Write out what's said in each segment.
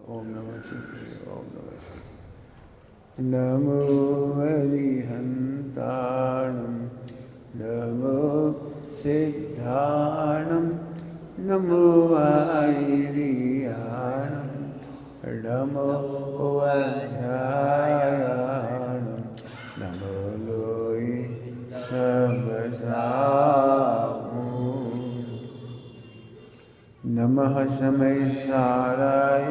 ओम नमः शिवाय। ओम नमः शिवाय। नमो हरिहन्ताणं नमो सिद्धाणं नमो आयर्याणं नमो वज्रायाणं नमो लोई सबसाहूं नमः शमै साराय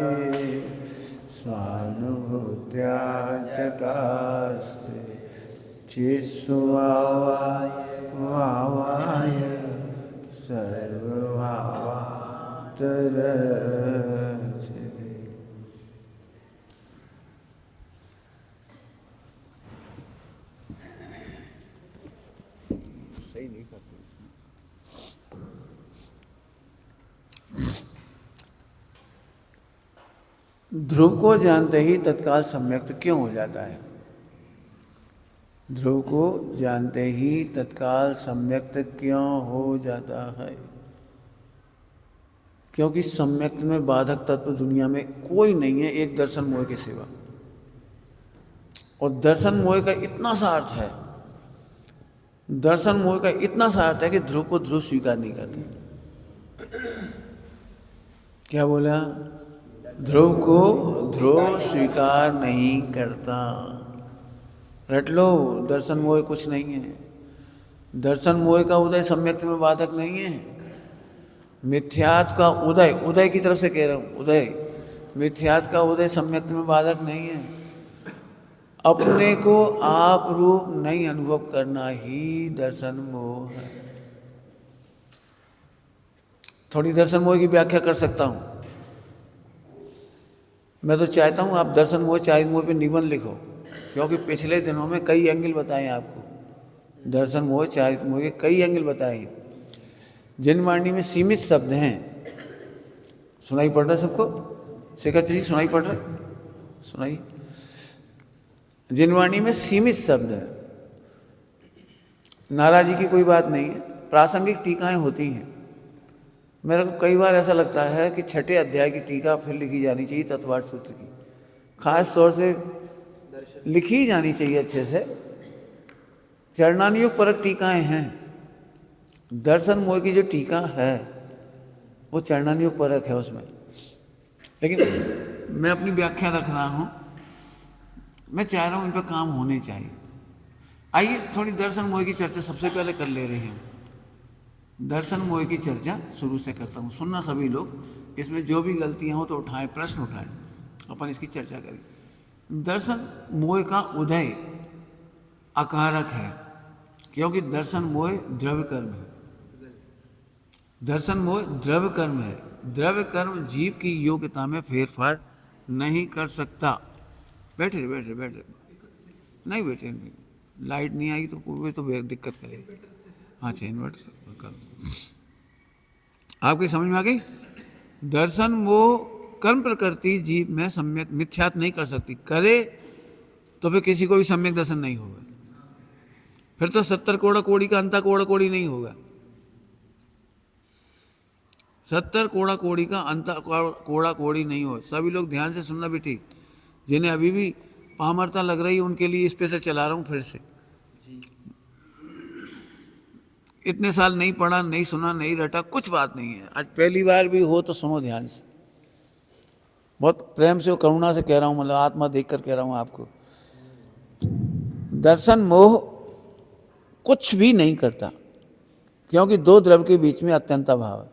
स्वानुभूत्या चकास्ते चिस्वावाय वावाय सर्वभावात्तरचते। सही नहीं करते। ध्रुव को जानते ही तत्काल सम्यक्त क्यों हो जाता है? ध्रुव को जानते ही तत्काल सम्यक्त क्यों हो जाता है? क्योंकि सम्यक्त में बाधक तत्व दुनिया में कोई नहीं है एक दर्शन मोह के सिवा। और दर्शन मोह का इतना सा अर्थ है, दर्शन मोह का इतना सा अर्थ है कि ध्रुव को ध्रुव स्वीकार नहीं करते। क्या बोला? ध्रुव को ध्रुव स्वीकार नहीं करता। रट लो, दर्शन मोह कुछ नहीं है। दर्शन मोह का उदय सम्यक्त में बाधक नहीं है। मिथ्यात्व का उदय, उदय की तरफ से कह रहा हूं, उदय, मिथ्यात्व का उदय सम्यक्त में बाधक नहीं है। अपने को आप रूप नहीं अनुभव करना ही दर्शन मोह है। थोड़ी दर्शन मोह की व्याख्या कर सकता हूं। मैं तो चाहता हूं आप दर्शन मोह चारित मोह पे निबंध लिखो, क्योंकि पिछले दिनों में कई एंगल बताए आपको। दर्शन मोह चारित मोह के कई एंगल बताए। जिन वाणी में सीमित शब्द हैं, सुनाई पड़ रहा है सबको? शेखर जी सुनाई पड़ रहा है? सुनाई। जिन वाणी में सीमित शब्द है, नाराजी की कोई बात नहीं है, प्रासंगिक टीकाएं होती हैं। मेरे को कई बार ऐसा लगता है कि छठे अध्याय की टीका फिर लिखी जानी चाहिए, तत्वार्थ सूत्र की खास तौर से लिखी जानी चाहिए अच्छे से। चरणानुयोग परक टीकाएं हैं। दर्शन मोह की जो टीका है वो चरणानुयोग परक है उसमें, लेकिन मैं अपनी व्याख्या रख रहा हूं। मैं चाह रहा हूं इन पर काम होने चाहिए। आइए थोड़ी दर्शन मोह की चर्चा सबसे पहले कर ले रहे हैं। दर्शन मोह की चर्चा शुरू से करता हूं, सुनना सभी लोग। इसमें जो भी गलतियां हो तो उठाएं, प्रश्न उठाएं, अपन इसकी चर्चा करें। दर्शन मोह का उदय अकारक है, क्योंकि दर्शन मोह द्रव्य कर्म है। दर्शन मोह द्रव्य कर्म है। द्रव्य कर्म जीव की योग्यता में फेरफार नहीं कर सकता। बैठे बैठे बैठे नहीं बैठे, लाइट नहीं आएगी तो पूरे तो दिक्कत करेगी। हाँ इन्वर्टर कर, आपकी समझ में आ गई? दर्शन मोह कर्म प्रकृति जीव में सम्यक मिथ्यात नहीं कर सकती। करे तो फिर किसी को भी सम्यक दर्शन नहीं होगा। फिर तो 70 कोड़ा कोड़ी का अंता कोड़ा कोड़ी नहीं होगा। 70 कोड़ा कोड़ी का अंता कोड़ा कोड़ी नहीं हो। सभी लोग ध्यान से सुनना भी ठीक। जिन्हें अभी भी पामरता लग रही है उनके लिए स्पेशल चला रहा हूं फिर से। इतने साल नहीं पढ़ा, नहीं सुना, नहीं रटा, कुछ बात नहीं है। आज पहली बार भी हो तो सुनो ध्यान से। बहुत प्रेम से और करुणा से कह रहा हूं, मतलब आत्मा देखकर कह रहा हूं आपको। दर्शन मोह कुछ भी नहीं करता, क्योंकि दो द्रव्य के बीच में अत्यंत अभाव है।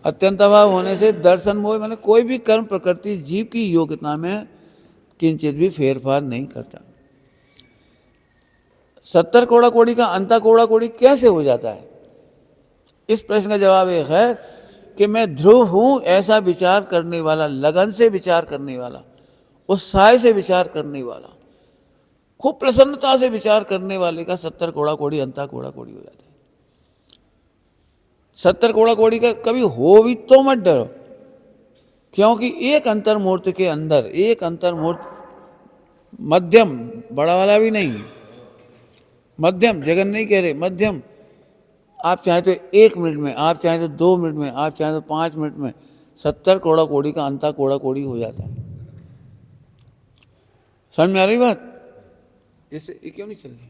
अत्यंत अभाव होने से दर्शन मोह माने कोई भी कर्म प्रकृति जीव की योग्यता में किंचित भी फेरफार नहीं करता। 70 कोड़ा कोड़ी का अंता कोड़ा कोड़ी कैसे हो जाता है? इस प्रश्न का जवाब एक है कि मैं ध्रुव हूं ऐसा विचार करने वाला, लगन से विचार करने वाला, उत्साह से विचार करने वाला, खूब प्रसन्नता से विचार करने वाले का 70 कोड़ा कोड़ी अंता कोड़ा कोड़ी हो जाता है। 70 कोड़ा कोड़ी का कभी हो भी तो मत डरो, क्योंकि एक अंतर्मूर्ति के अंदर, एक अंतर्मूर्ति मध्यम, बड़ा वाला भी नहीं, मध्यम, जगन नहीं कह रहे, मध्यम। आप चाहे तो 1 मिनट में, आप चाहे तो 2 मिनट में, आप चाहे तो 5 मिनट में 70 कोड़ा कोड़ी का अंता कोड़ा कोड़ी हो जाता है। समझ में आ रही बात? इससे ये क्यों नहीं चल रही?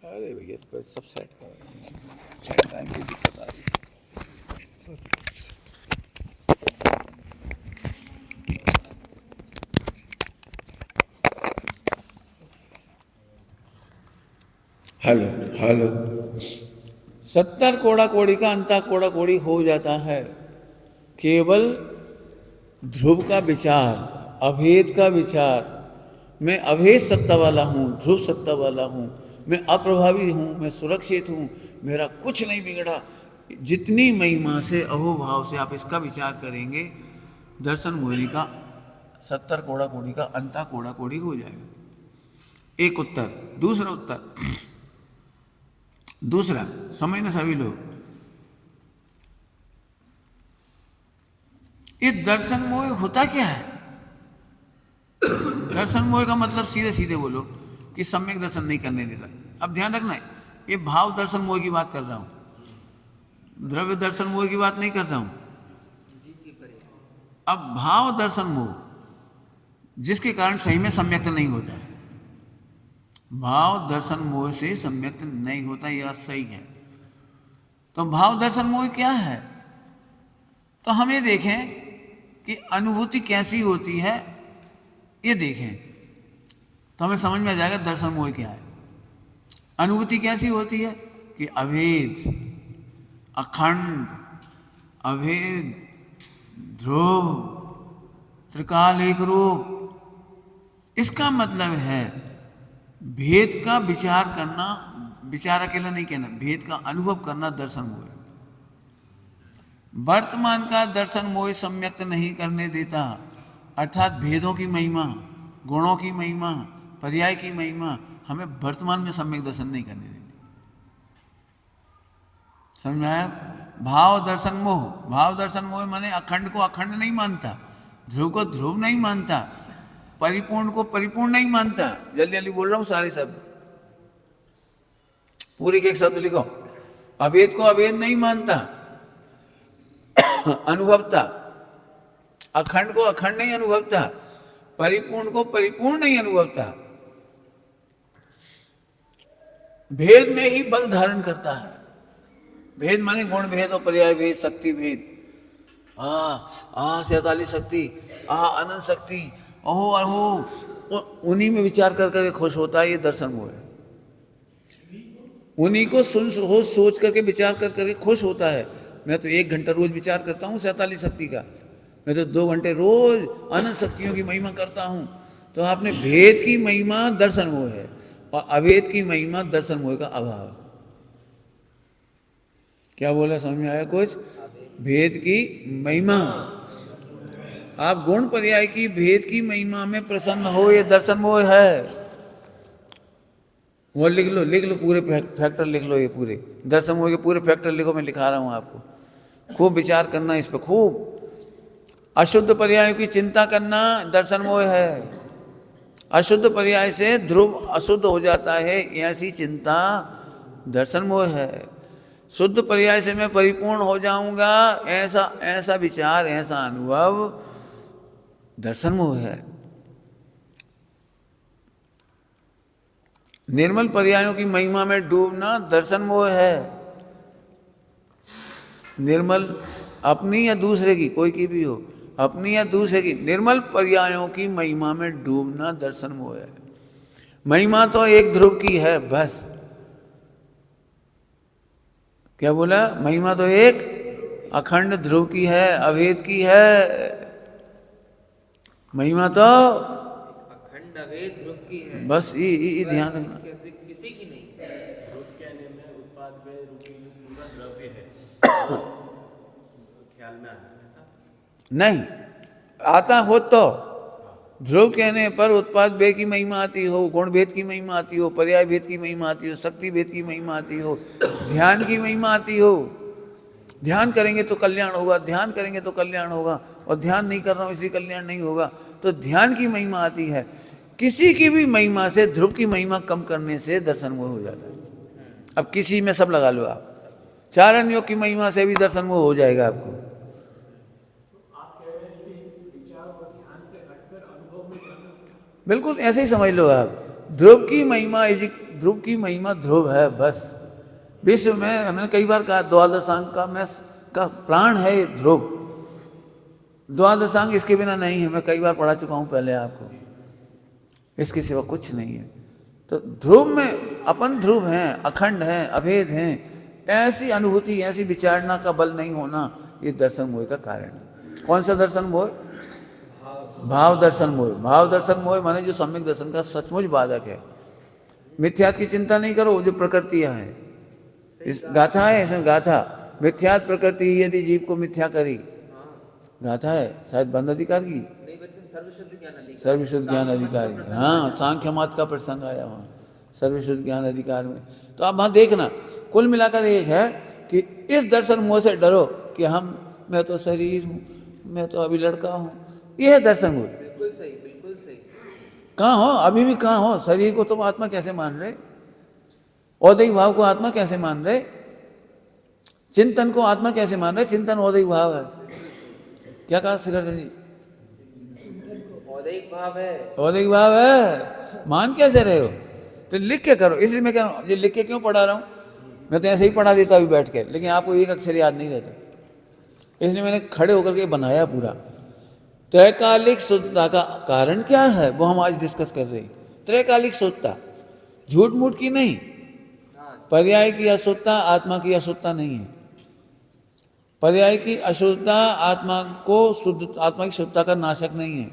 अरे भैया तो सब सेट कर टाइम की दिक्कत आ रही है। हेलो हेलो 70 कोड़ा कोड़ी का अंता कोड़ा कोड़ी हो जाता है। केवल ध्रुव का विचार, अभेद का विचार, मैं अभेद सत्ता वाला हूँ, ध्रुव सत्ता वाला हूँ, मैं अप्रभावी हूँ, मैं सुरक्षित हूँ, मेरा कुछ नहीं बिगड़ा, जितनी महिमा से अहोभाव से आप इसका विचार करेंगे, दर्शन मोहिनी का 70 कोड़ा कोड़ी का अंता कोड़ा कोड़ी हो जाएगा। एक उत्तर। दूसरा उत्तर, दूसरा समझना सभी लोग, ये दर्शन मोह होता क्या है? दर्शन मोह का मतलब सीधे सीधे बोलो कि सम्यक दर्शन नहीं करने देता। अब ध्यान रखना है, ये भाव दर्शन मोह की बात कर रहा हूं, द्रव्य दर्शन मोह की बात नहीं कर रहा हूं। अब भाव दर्शन मोह जिसके कारण सही में सम्यक्त नहीं होता है, भाव दर्शन मोह से सम्यक्त नहीं होता, यह सही है। तो भाव दर्शन मोह क्या है? तो हमें देखें कि अनुभूति कैसी होती है, ये देखें तो हमें समझ में आ जाएगा दर्शन मोह क्या है। अनुभूति कैसी होती है कि अभेद, अखंड, अभेद, ध्रुव, त्रिकाल एक रूप। इसका मतलब है भेद का विचार करना, विचार अकेला नहीं कहना, भेद का अनुभव करना दर्शन मोह है। वर्तमान का दर्शन मोह सम्यक्त नहीं करने देता, अर्थात भेदों की महिमा, गुणों की महिमा, पर्याय की महिमा हमें वर्तमान में सम्यक दर्शन नहीं करने देती। समझ में आया? भाव दर्शन मोह, भाव दर्शन मोह माने अखंड को अखंड नहीं मानता, ध्रुव को ध्रुव नहीं मानता, परिपूर्ण को परिपूर्ण नहीं मानता। जल्दी जल्दी बोल रहा हूं सारे शब्द, पूरी के एक शब्द लिखो। अभेद को अभेद नहीं मानता, अनुभवता, अखंड को अखंड नहीं अनुभवता, परिपूर्ण को परिपूर्ण नहीं अनुभवता, भेद में ही बल धारण करता है। भेद माने गुण भेद और पर्याय भेद, शक्ति भेद, 47 शक्ति, अनंत शक्ति, अहो अहो, उन्हीं में विचार कर करके खुश होता है, ये दर्शन मोह है। उन्हीं को सुन सोच करके विचार कर करके खुश होता है। मैं तो 1 घंटा रोज विचार करता हूँ 47 शक्ति का, मैं तो 2 घंटे रोज अनंत शक्तियों की महिमा करता हूँ। तो आपने भेद की महिमा दर्शन मोह है और अभेद की महिमा दर्शन मोह का अभाव। क्या बोला, समझ में आया कुछ? भेद की महिमा, आप गुण पर्याय की भेद की महिमा में प्रसन्न हो, ये दर्शन मोह है। वो लिख लो पूरे फैक्टर लिख लो, ये पूरे दर्शन मोह के पूरे फैक्टर लिखो, मैं लिखा रहा हूं आपको। खूब विचार करना इस पर, खूब। अशुद्ध पर्यायों की चिंता करना दर्शन मोह है। अशुद्ध पर्याय से ध्रुव अशुद्ध हो जाता है, ऐसी चिंता दर्शन मोह है। शुद्ध पर्याय से मैं परिपूर्ण हो जाऊंगा, ऐसा विचार, ऐसा अनुभव दर्शन मोह है। निर्मल पर्यायों की महिमा में डूबना दर्शन मोह है। निर्मल अपनी या दूसरे की, कोई की भी हो, अपनी या दूसरे की, निर्मल पर्यायों की महिमा में डूबना दर्शन मोह है। महिमा तो एक ध्रुव की है बस। क्या बोला? महिमा तो एक अखंड ध्रुव की है, अभेद की है। महिमा तो अखंड अभेद ध्रुव की है, बस ये ध्यान रखना। किसी की नहीं। ध्रुव कहने में उत्पाद में रूपी जो पूरा द्रव्य है ख्याल में आता है ऐसा नहीं आता हो तो ध्रुव कहने पर उत्पाद भेद की महिमा आती हो, गुण भेद की महिमा आती हो, पर्याय भेद की महिमा आती हो, शक्ति भेद की महिमा आती हो, ध्यान की महिमा आती हो। ध्यान करेंगे तो कल्याण होगा, ध्यान करेंगे तो कल्याण होगा, और ध्यान नहीं कर रहा हूं इसलिए कल्याण नहीं होगा, तो ध्यान की महिमा आती है। किसी की भी महिमा से ध्रुव की महिमा कम करने से दर्शन मोह हो जाता है। अब किसी में सब लगा लो आप, चारण योग की महिमा से भी दर्शन मोह हो जाएगा आपको। ध्यान से हटकर अनुभव में जाना। बिल्कुल ऐसे ही समझ लो आप। ध्रुव की महिमा ध्रुव की महिमा ध्रुव है बस। विश्व में हमने कई बार कहा द्वादशांग का प्राण है ये ध्रुव। द्वादशांग इसके बिना नहीं है, मैं कई बार पढ़ा चुका हूँ पहले आपको। इसके सिवा कुछ नहीं है। तो ध्रुव में अपन ध्रुव हैं, अखंड हैं, अभेद हैं। ऐसी अनुभूति, ऐसी विचारणा का बल नहीं होना, ये दर्शन मोह का कारण है। कौन सा दर्शन मोह? भाव दर्शन मोह। भाव दर्शन मोह माने जो सम्यक दर्शन का सचमुच बाधक है। मिथ्यात्व की चिंता नहीं करो, जो प्रकृतियां हैं। इस गाथा है, इसमें गाथा, मिथ्यात्व प्रकृति यदि जीव को मिथ्या करी। गाथा है शायद बंद अधिकार की, नहीं बच्चे, सर्वशुद्ध ज्ञान अधिकार। सर्वशुद्ध ज्ञान अधिकारी। हाँ, सांख्य मत का प्रसंग आया वहाँ, सर्वशुद्ध ज्ञान अधिकार में। तो आप वहाँ देखना, कुल मिलाकर एक है कि इस दर्शन मोह से डरो कि मैं तो शरीर हूँ, मैं तो अभी लड़का हूँ। यह है दर्शन मोह। बिल्कुल सही, बिल्कुल सही। कहाँ हो? अभी भी कहाँ हो? शरीर को तुम आत्मा कैसे मान रहे? औदैहिक भाव को आत्मा कैसे मान रहे? चिंतन को आत्मा कैसे मान रहे? चिंतन औदैहिक भाव है। क्या कहा शिखर सिंह जी? औदैहिक भाव है। औदैहिक भाव है, मान कैसे रहे हो? तो लिख के करो। इसलिए मैं कह रहा हूँ, ये लिख के क्यों पढ़ा रहा हूँ? मैं तो ऐसे ही पढ़ा देता अभी बैठ के, लेकिन आपको एक अक्षर याद नहीं रहता, इसलिए मैंने खड़े होकर के बनाया पूरा। त्रैकालिक शुद्धता का कारण क्या है, वो हम आज डिस्कस कर रहे हैं। त्रैकालिक शुद्धता, झूठ मूठ की नहीं, पर्याय की अशुद्धता, आत्मा की अशुद्धता नहीं है। पर्याय की अशुद्धता आत्मा की शुद्धता का नाशक नहीं है,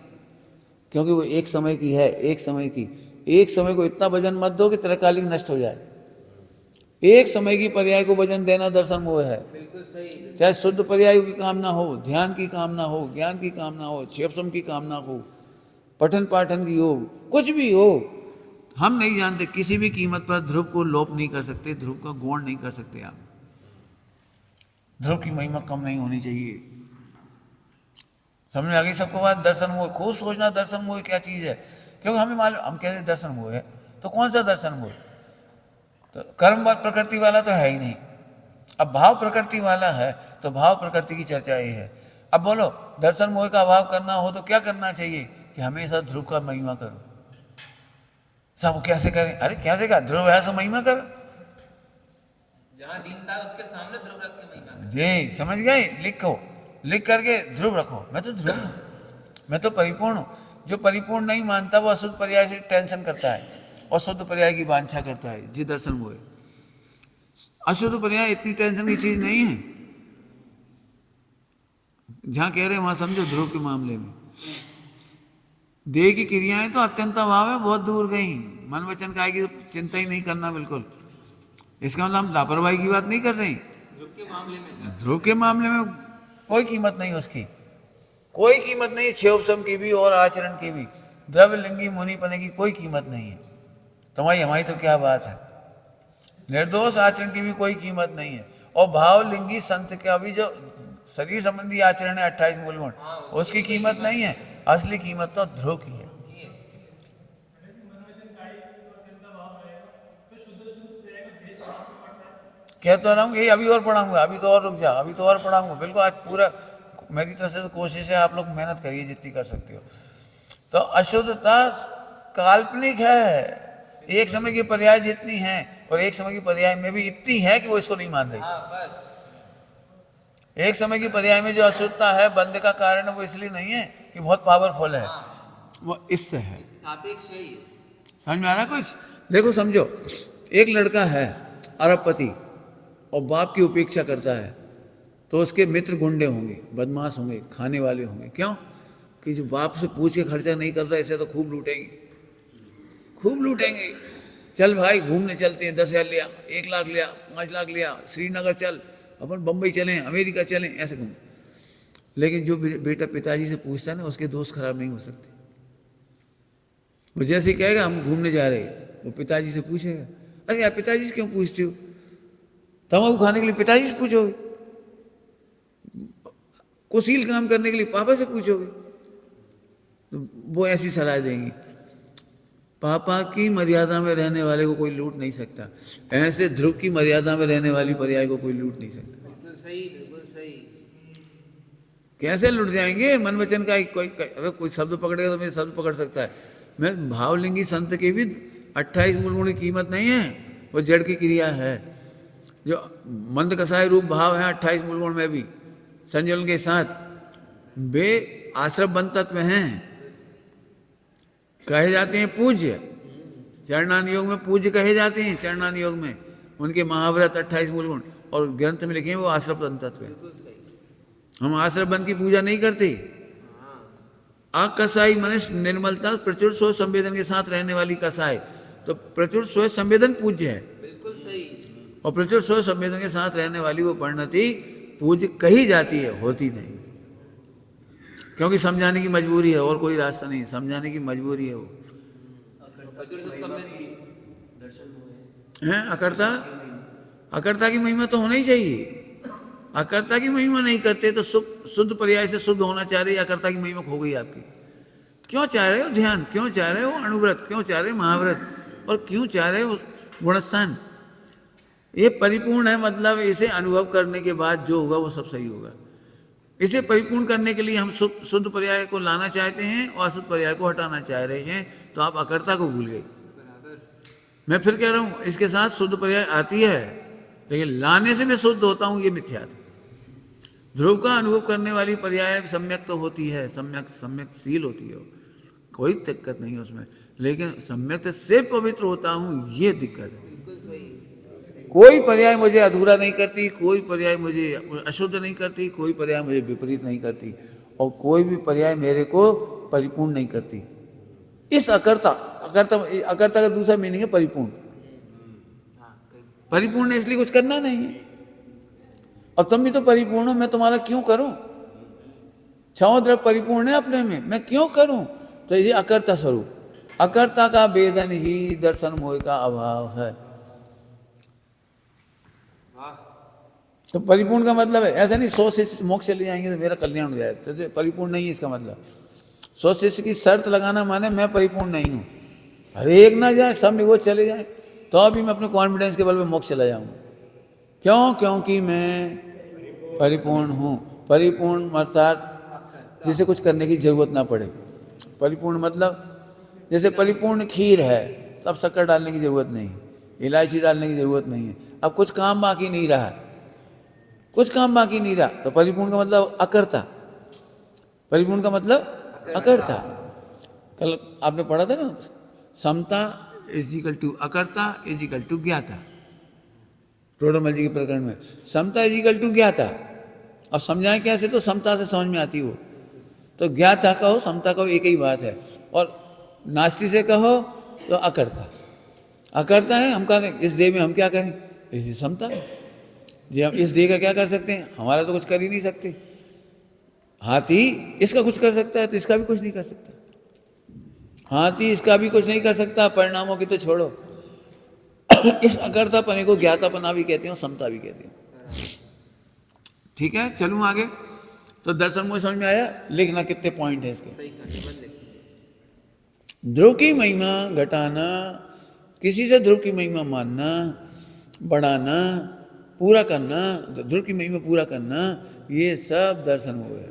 क्योंकि वो एक समय की है, एक समय की। एक समय को इतना वजन मत दो कि त्रैकालिक नष्ट हो जाए। एक समय की पर्याय को वजन देना दर्शन मोह है। बिल्कुल सही। चाहे शुद्ध पर्याय की कामना हो, ध्यान की कामना हो, ज्ञान की कामना हो, क्षेपसम की कामना हो, पठन पाठन की हो, कुछ भी हो, हम नहीं जानते। किसी भी कीमत पर ध्रुव को लोप नहीं कर सकते, ध्रुव का गौण नहीं कर सकते आप। ध्रुव की महिमा कम नहीं होनी चाहिए। समझ में आ गई सबको बात? दर्शन मोह खूब सोचना, दर्शन मोह क्या चीज है। क्योंकि हमें मालूम, हम कहते हैं दर्शन मोह है, तो कौन सा दर्शन मोह? तो कर्म प्रकृति वाला तो है ही नहीं। अब भाव प्रकृति वाला है, तो भाव प्रकृति की चर्चा ये है। अब बोलो, दर्शन मोह का अभाव करना हो तो क्या करना चाहिए? कि हमेशा ध्रुव का महिमा करो। सब कैसे करें? अरे कैसे कहा? ध्रुव है तो महिमा करो। जहाँ दीनता है उसके सामने ध्रुव रख के महिमा करो। जी, समझ गए? लिखो, लिख करके ध्रुव रखो। मैं तो ध्रुव हूँ, मैं तो परिपूर्ण हूँ। जो परिपूर्ण नहीं मानता वो अशुद्ध पर्याय से टेंशन करता है और शुद्ध पर्याय की वांछा करता है। जी दर्शन मोह। अशुद्ध पर्याय इतनी टेंशन की चीज नहीं है। जहां कह रहे हैं वहां समझो। ध्रुव के मामले में देह की क्रियाएं तो अत्यंत अभाव है, बहुत दूर गई। मन वचन काय की चिंता ही नहीं करना बिल्कुल। इसका मतलब हम लापरवाही की बात नहीं कर रहे। ध्रुव के मामले में कोई कीमत नहीं उसकी, कोई कीमत नहीं। क्षेपसम की भी और आचरण की भी, द्रव्य लिंगी मुनि पने की कोई कीमत नहीं है। तुम्हारी हमारी तो क्या बात है। निर्दोष आचरण की भी कोई कीमत नहीं है। और भाव लिंगी संत का भी जो शरीर संबंधी आचरण है 28 मूल गुण, उसकी कीमत नहीं है। असली कीमत तो ध्रुव की है। कह तो रहा हूँ यही, अभी और पढ़ाऊंगा, अभी तो और रुक जा, अभी तो और पढ़ाऊंगा। बिल्कुल आज पूरा मेरी तरफ से तो कोशिश है, आप लोग मेहनत करिए जितनी कर सकते हो। तो अशुद्धता काल्पनिक है। एक समय की पर्याय जितनी है, और एक समय की पर्याय में भी इतनी है कि वो इसको नहीं मान रही। बस एक समय की पर्याय में जो अशुद्धता है बंद का कारण है, वो इसलिए नहीं है कि बहुत पावरफुल है, वो इससे है। सापेक्ष है ये। समझ में आ रहा कुछ? देखो समझो, एक लड़का है अरबपति और बाप की उपेक्षा करता है, तो उसके मित्र गुंडे होंगे, बदमाश होंगे, खाने वाले होंगे। क्यों? कि जो बाप से पूछ के खर्चा नहीं कर रहा, इसे तो खूब लूटेंगे, खूब लूटेंगे। चल भाई घूमने चलते हैं, 10,000 लिया, 1 लाख लिया, 5 लाख लिया, श्रीनगर चल, अपन बम्बई चलें, अमेरिका चलें, ऐसे घूम। लेकिन जो बेटा पिताजी से पूछता है ना, उसके दोस्त खराब नहीं हो सकते। वो जैसे ही कहेगा हम घूमने जा रहे हैं, वो पिताजी से पूछेगा, अरे यार पिताजी से क्यों पूछते हो? तम्बाकू खाने के लिए पिताजी से पूछोगे, कुशील काम करने के लिए पापा से पूछोगे, तो वो ऐसी सलाह देंगी। पापा की मर्यादा में रहने वाले को कोई लूट नहीं सकता, ऐसे ध्रुव की मर्यादा में रहने वाली पर्याय को कोई लूट नहीं सकता। बिल्कुल सही, बिल्कुल सही। कैसे लुट जाएंगे? मन वचन का अगर कोई शब्द पकड़ेगा तो मेरे शब्द पकड़ सकता है। मैं भावलिंगी संत की भी 28 मूल गुण की कीमत नहीं है, वो जड़ की क्रिया है। जो मंद कसाय रूप भाव है 28 मूल गुण में भी संयोजन के साथ, वे आश्रम बंद तत्व हैं, कहे जाते हैं पूज्य। चरणान योग में पूज्य कहे जाते हैं, चरणान योग में उनके महाव्रत 28 मूल गुण, और ग्रंथ में लिखे हैं वो आश्रम बंद तत्व है। हम आश्रम बंद की पूजा नहीं करते। अकसाई मनुष्य निर्मलता प्रचुर सोच संवेदन के साथ रहने वाली कसाई, तो प्रचुर सोच संवेदन पूज्य है, बिल्कुल सही। और प्रचुर सोच संवेदन के साथ रहने वाली वो परिणति पूज्य कही जाती है, होती नहीं। क्योंकि समझाने की मजबूरी है, और कोई रास्ता नहीं, समझाने की मजबूरी है वो। हैं अकर्ता, अकर्ता की महिमा तो होना ही चाहिए। अकर्ता की महिमा नहीं करते तो शुद्ध पर्याय से शुद्ध होना चाह रहे, अकर्ता की महिमा खो गई आपकी। क्यों चाह रहे हो ध्यान, क्यों चाह रहे हो अणुव्रत, क्यों चाह रहे हो महाव्रत, और क्यों चाह रहे हो गुणस्थान? ये परिपूर्ण है, मतलब इसे अनुभव करने के बाद जो होगा वो सब सही होगा। इसे परिपूर्ण करने के लिए हम शुद्ध पर्याय को लाना चाहते हैं और अशुद्ध पर्याय को हटाना चाह रहे हैं, तो आप अकर्ता को भूल गए। मैं फिर कह रहा हूं, इसके साथ शुद्ध पर्याय आती है, लेकिन लाने से मैं शुद्ध होता हूं, ये मिथ्या था। ध्रुव का अनुभव करने वाली पर्याय सम्यक तो होती है, सम्यकशील होती है, कोई दिक्कत नहीं है उसमें, लेकिन सम्यक से पवित्र होता हूं, ये दिक्कत है। कोई पर्याय मुझे अधूरा नहीं करती, कोई पर्याय मुझे अशुद्ध नहीं करती, कोई पर्याय मुझे विपरीत नहीं करती, और कोई भी पर्याय मेरे को परिपूर्ण नहीं करती। इस अकर्ता, अकर्ता का दूसरा मीनिंग है परिपूर्ण। परिपूर्ण है इसलिए कुछ करना नहीं है, और तुम भी तो परिपूर्ण हो, मैं तुम्हारा क्यों करूं? छाओ द्रव परिपूर्ण है अपने में, मैं क्यों करूं? तो ये अकर्ता स्वरूप, अकर्ता का वेदन ही दर्शन मोह का अभाव है। तो परिपूर्ण का मतलब है ऐसा नहीं 100 शिष्य मोक्ष चले जाएंगे तो मेरा कल्याण हो जाए, तो परिपूर्ण नहीं है इसका मतलब। 100 शिष्य की शर्त लगाना माने मैं परिपूर्ण नहीं हूं, हर एक ना जाए, सब वो चले जाए, तो अभी मैं अपने कॉन्फिडेंस के बल पे मोक्ष चला जाऊंगा। क्यों? क्योंकि मैं परिपूर्ण हूं। परिपूर्ण अर्थात जिसे कुछ करने की जरूरत ना पड़े। परिपूर्ण मतलब जैसे परिपूर्ण खीर है, तो अब शक्कर डालने की जरूरत नहीं, इलायची डालने की जरूरत नहीं है, अब कुछ काम बाकी नहीं रहा, कुछ काम बाकी नहीं रहा, तो परिपूर्ण का मतलब अकर्ता। परिपूर्ण का मतलब अकर्ता। कल आपने पढ़ा था ना, समता इज इक्वल टू अकर्ता इज इक्वल टू ज्ञाता, टोडरमल जी के प्रकरण में समता इज इक्वल टू ज्ञाता। अब समझाएं कैसे? तो समता से समझ में आती वो, तो ज्ञाता कहो समता कहो एक ही बात है, और नास्ति से कहो तो अकर्ता। अकर्ता है, हम कहें इस देह में हम क्या करें? इसी समता है जी, हम इस देह का क्या कर सकते हैं? हमारा तो कुछ कर ही नहीं सकते। हाथी इसका कुछ कर सकता है तो इसका भी कुछ नहीं कर सकता, हाथी इसका भी कुछ नहीं कर सकता, परिणामों की तो छोड़ो। इस अकर्तापने को ज्ञातापना भी कहते हैं, समता भी कहते हैं। ठीक है, चलूं आगे। तो दर्शन मुझे समझ में आया, लिखना कितने पॉइंट है इसके। ध्रुव की महिमा घटाना, किसी से ध्रुव की महिमा मानना, बढ़ाना, पूरा करना, ध्रुव की महिमा पूरा करना, ये सब दर्शन हो गया।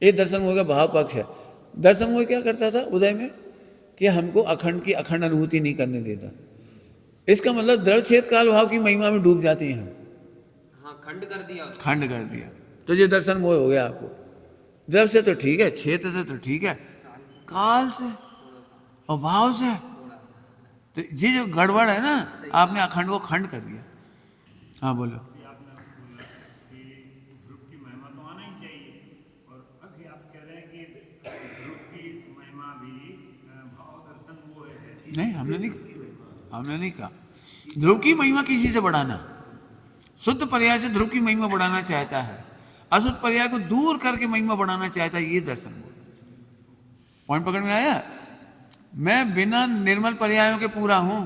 ये दर्शन हो गया भाव पक्ष है। दर्शन वो क्या करता था उदय में, कि हमको अखंड की अखंड अनुभूति नहीं करने देता। इसका मतलब दृढ़ क्षेत काल भाव की महिमा में डूब जाते हैं हम। हाँ, खंड कर दिया, खंड कर दिया, तो ये दर्शन मोह हो गया आपको। दृढ़ से तो ठीक है, क्षेत्र से तो ठीक है, काल से और भाव से तो ये जो गड़बड़ है ना, आपने अखंड को खंड कर दिया। हाँ बोलो। ध्रुव की महिमा तो आना ही चाहिए, और अभी आप कह रहे हैं कि ध्रुव की महिमा भी भाव दर्शन वो है। नहीं, हमने नहीं कहा ध्रुव की महिमा किसी से बढ़ाना। शुद्ध पर्याय से ध्रुव की महिमा बढ़ाना चाहता है, अशुद्ध पर्याय को दूर करके महिमा बढ़ाना चाहता है, ये दर्शन। पॉइंट पकड़ में आया? मैं बिना निर्मल पर्यायों के पूरा हूं,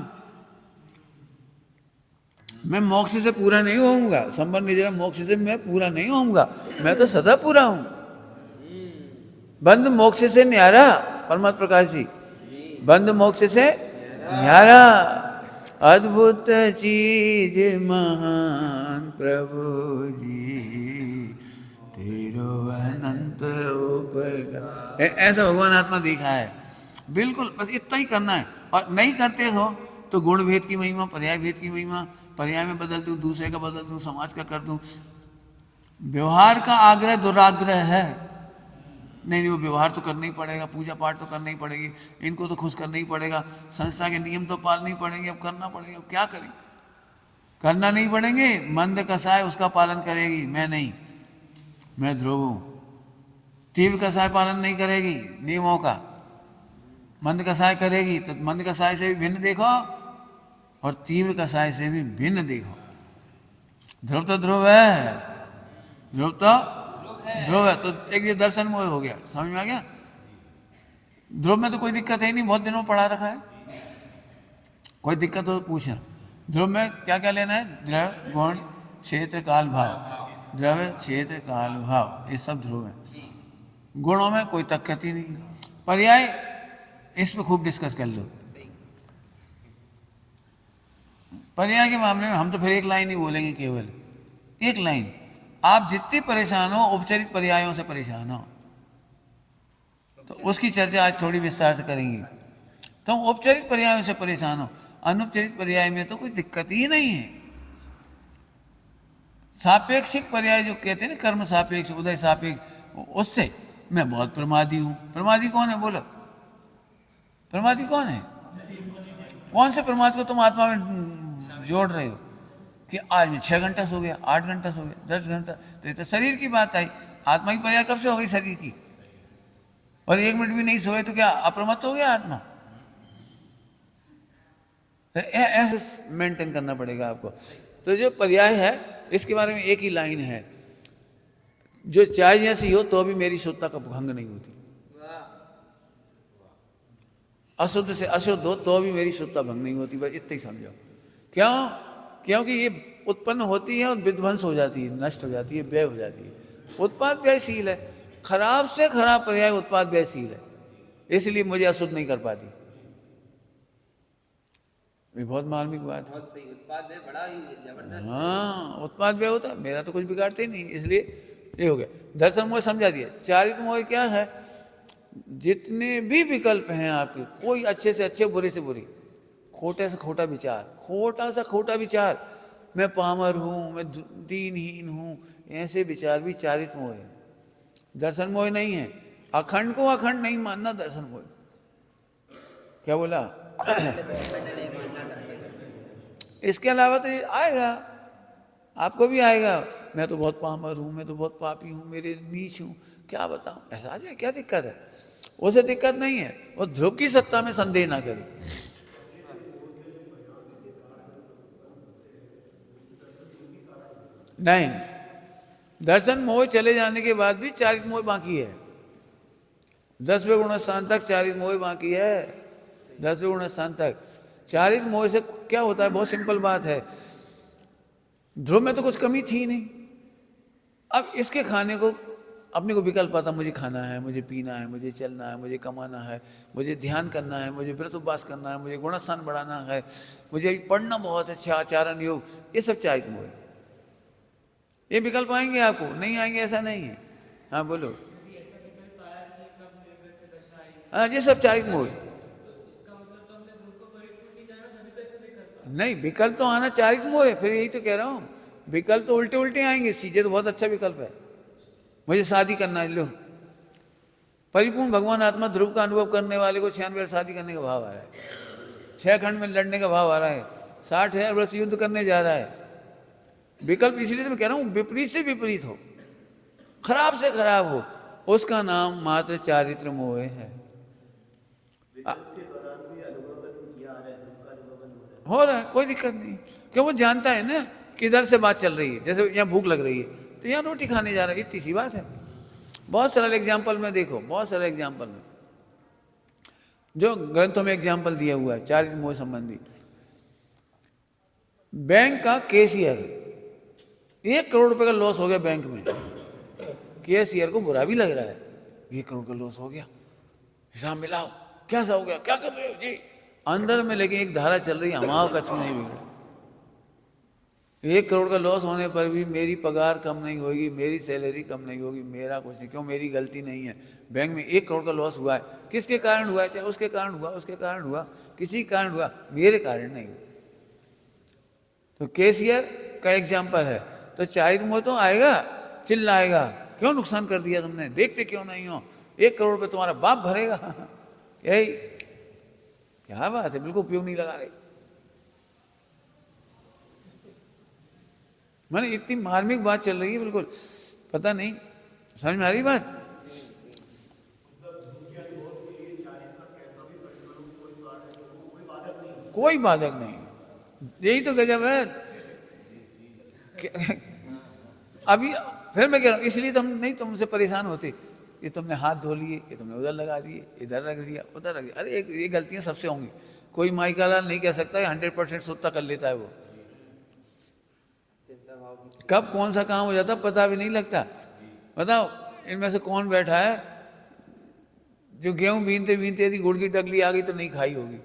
मैं मोक्ष से पूरा नहीं होऊंगा, संबंध निजरा मोक्ष से मैं पूरा नहीं होऊंगा, मैं तो सदा पूरा हूं। बंद मोक्ष से न्यारा, परमात्मा प्रकाश जी, बंद मोक्ष से न्यारा, अद्भुत चीज महान प्रभु जी, तेरो अनंत उपकार। ऐसा भगवान आत्मा दिखा है। बिल्कुल बस इतना ही करना है। और नहीं करते हो तो गुण भेद की महिमा, पर्याय भेद की महिमा, पर्याय में बदल दूं, दूसरे का बदल दूं, समाज का कर दूं। व्यवहार का आग्रह दुराग्रह है। नहीं वो व्यवहार तो करना ही पड़ेगा, पूजा पाठ तो करना ही पड़ेगी, इनको तो खुश करना ही पड़ेगा, संस्था के नियम तो पालने ही पड़ेंगे, अब करना पड़ेगा। अब क्या करें, करना नहीं पड़ेंगे। मंद कसाय उसका पालन करेगी, मैं नहीं, मैं ध्रुव हूं। तीव्र कसाय पालन नहीं करेगी नियमों का, मंद कसाय करेगी। तो मंद कसाय से भी भिन्न देखो और तीव्र कसाय से भी भिन्न देखो। ध्रुव तो ध्रुव है, ध्रुव तो ध्रुव है। तो एक ये दर्शन मोह हो गया, समझ में आ गया। ध्रुव में तो कोई दिक्कत है ही नहीं, बहुत दिनों में पढ़ा रखा है। कोई दिक्कत हो तो पूछना। ध्रुव में क्या क्या लेना है, द्रव्य गुण क्षेत्र काल भाव, द्रव्य क्षेत्र काल भाव, ये सब ध्रुव है। गुणों में कोई दिक्कत ही नहीं। पर्याय इस पे खूब डिस्कस कर लो। पर्याय के मामले में हम तो फिर एक लाइन ही बोलेंगे, केवल एक लाइन। आप जितने परेशान हो उपचारित पर्यायों से परेशान हो, तो उसकी चर्चा आज थोड़ी विस्तार से करेंगे। तो औपचारिक पर्यायों से परेशान हो, अनुपचारित पर्याय में तो कोई दिक्कत ही नहीं है। सापेक्षिक पर्याय जो कहते हैं ना, कर्म सापेक्ष, उदय सापेक्ष, उससे मैं बहुत प्रमादी हूं। प्रमादी कौन है बोलो, प्रमादी कौन है? कौन से प्रमाद को तुम आत्मा में जोड़ रहे हो कि आज में 6 घंटा सो गया, 8 घंटा सो गया, 10 घंटा? तो ये तो शरीर की बात आई। आत्मा की पर्याय कब से हो गई शरीर की? और 1 मिनट भी नहीं सोए तो क्या अप्रमत्त हो गया आत्मा? तो ऐसे मेंटेन करना पड़ेगा आपको। तो जो पर्याय है इसके बारे में एक ही लाइन है, जो चाहे जैसी हो तो भी मेरी शुद्धता का भंग नहीं होती। अशुद्ध से अशुद्ध हो तो भी मेरी शुद्धता भंग नहीं होती, बस इतना ही समझो। क्यों? क्योंकि ये उत्पन्न होती है और विध्वंस हो जाती है, नष्ट हो जाती है, व्यय हो जाती है। उत्पाद व्ययशील है, खराब से खराब पर्याय उत्पाद व्ययशील है, इसलिए मुझे अशुद्ध नहीं कर पाती। ये बहुत मार्मिक बात है। बहुत सही, उत्पाद में बड़ा ही जबरदस्त। हाँ, उत्पाद व्यय होता है, मेरा तो कुछ बिगाड़ते ही नहीं, इसलिए ये हो गया। दर्शन मोह समझा दिया। चारित्र मोह क्या है? जितने भी विकल्प हैं आपके, कोई अच्छे से अच्छे, बुरे से बुरे, खोटे से खोटा विचार, खोटा सा खोटा विचार, मैं पामर हूं, मैं दीनहीन हूं, ऐसे विचार भी चारित्र मोह है, दर्शन मोह नहीं है। अखंड को अखंड नहीं मानना दर्शन मोह। क्या बोला? इसके अलावा तो ये आएगा, आपको भी आएगा, मैं तो बहुत पामर हूं, मैं तो बहुत पापी हूं, मेरे नीच हूं, क्या बताऊं, ऐसा आ जाए, क्या दिक्कत है? उसे दिक्कत नहीं है, वो ध्रुव की सत्ता में संदेह ना करे। नहीं, दर्शन मोह चले जाने के बाद भी चारित्र मोह बाकी है। 10वें गुण स्थान तक चारित्र मोह बाकी है। 10वें गुण स्थान तक चारित्र मोह से क्या होता है? बहुत सिंपल बात है। ध्रुव में तो कुछ कमी थी नहीं, अब इसके खाने को अपने को विकल्प आता, मुझे खाना है, मुझे पीना है, मुझे चलना है, मुझे कमाना है, मुझे ध्यान करना है, मुझे व्रत उपवास करना है, मुझे गुणस्थान बढ़ाना है, मुझे पढ़ना बहुत है, आचरण योग, ये सब चारित्र मोह है। ये विकल्प आएंगे आपको, नहीं आएंगे ऐसा नहीं है। हाँ बोलो। हाँ, ये सब चारित्र मोह है। नहीं, विकल्प तो आना चारित्र मोह है, फिर यही तो कह रहा हूँ। विकल्प तो उल्टे उल्टे आएंगे, सीधे तो बहुत अच्छा विकल्प है। मुझे शादी करना है, लो परिपूर्ण भगवान आत्मा ध्रुव का अनुभव करने वाले को 96 वर्ष शादी करने का भाव आ रहा है, 6 खंड में लड़ने का भाव आ रहा है, 60,000 वर्ष युद्ध करने जा रहा है। विकल्प इसलिए तो मैं कह रहा हूँ, विपरीत से विपरीत हो, खराब से खराब हो, उसका नाम मात्र चारित्र मोह है। हो रहा है, कोई दिक्कत नहीं, क्यों? वो जानता है ना किधर से बात चल रही है। जैसे यहाँ भूख लग रही है तो यहाँ रोटी खाने जा रहा है, इतनी सी बात है। बहुत सरल एग्जाम्पल में देखो, बहुत सरल एग्जाम्पल में जो ग्रंथों में एग्जाम्पल दिया हुआ है चारित्र मोह संबंधी। बैंक का कैशियर, 1 करोड़ रुपए का लॉस हो गया बैंक में। कैशियर को बुरा भी लग रहा है, 1 करोड़ का लॉस हो गया, हिसाब मिलाओ, क्या सा हो गया, क्या कर रहे हो जी? अंदर में लेकिन एक धारा चल रही है, हमारा कछ नहीं बिगड़ा, 1 करोड़ का लॉस होने पर भी मेरी पगार कम नहीं होगी, मेरी सैलरी कम नहीं होगी, मेरा कुछ नहीं, क्यों? मेरी गलती नहीं है। बैंक में 1 करोड़ का लॉस हुआ है, किसके कारण हुआ है? चाहे उसके कारण हुआ, उसके कारण हुआ, किसी कारण हुआ, मेरे कारण नहीं। तो कैशियर का एग्जाम्पल है। तो चारित मोह तो आएगा, चिल्लाएगा, क्यों नुकसान कर दिया तुमने, देखते क्यों नहीं हो, 1 करोड़ पे तुम्हारा बाप भरेगा। यही क्या बात है, बिल्कुल उपयोग नहीं लगा रहे। मैंने इतनी मार्मिक बात चल रही है, बिल्कुल पता नहीं समझ में आ रही बात। कोई बाधक नहीं, यही तो गजब है। अभी फिर मैं कह रहा हूं, इसलिए तो हम नहीं तुमसे परेशान होते। ये तुमने हाथ धो लिए, ये तुमने उधर लगा दिए, इधर रख दिया, उधर रख दिया। अरे ये गलतियां सबसे होंगी, कोई माई का लाल नहीं कह सकता है 100% सोता कर लेता है वो। कब कौन सा काम हो जाता पता भी नहीं लगता। बताओ इनमें से कौन बैठा है जो गेहूं बीनते बीनते यदि गुड़ की डगली आ गई तो नहीं खाई होगी?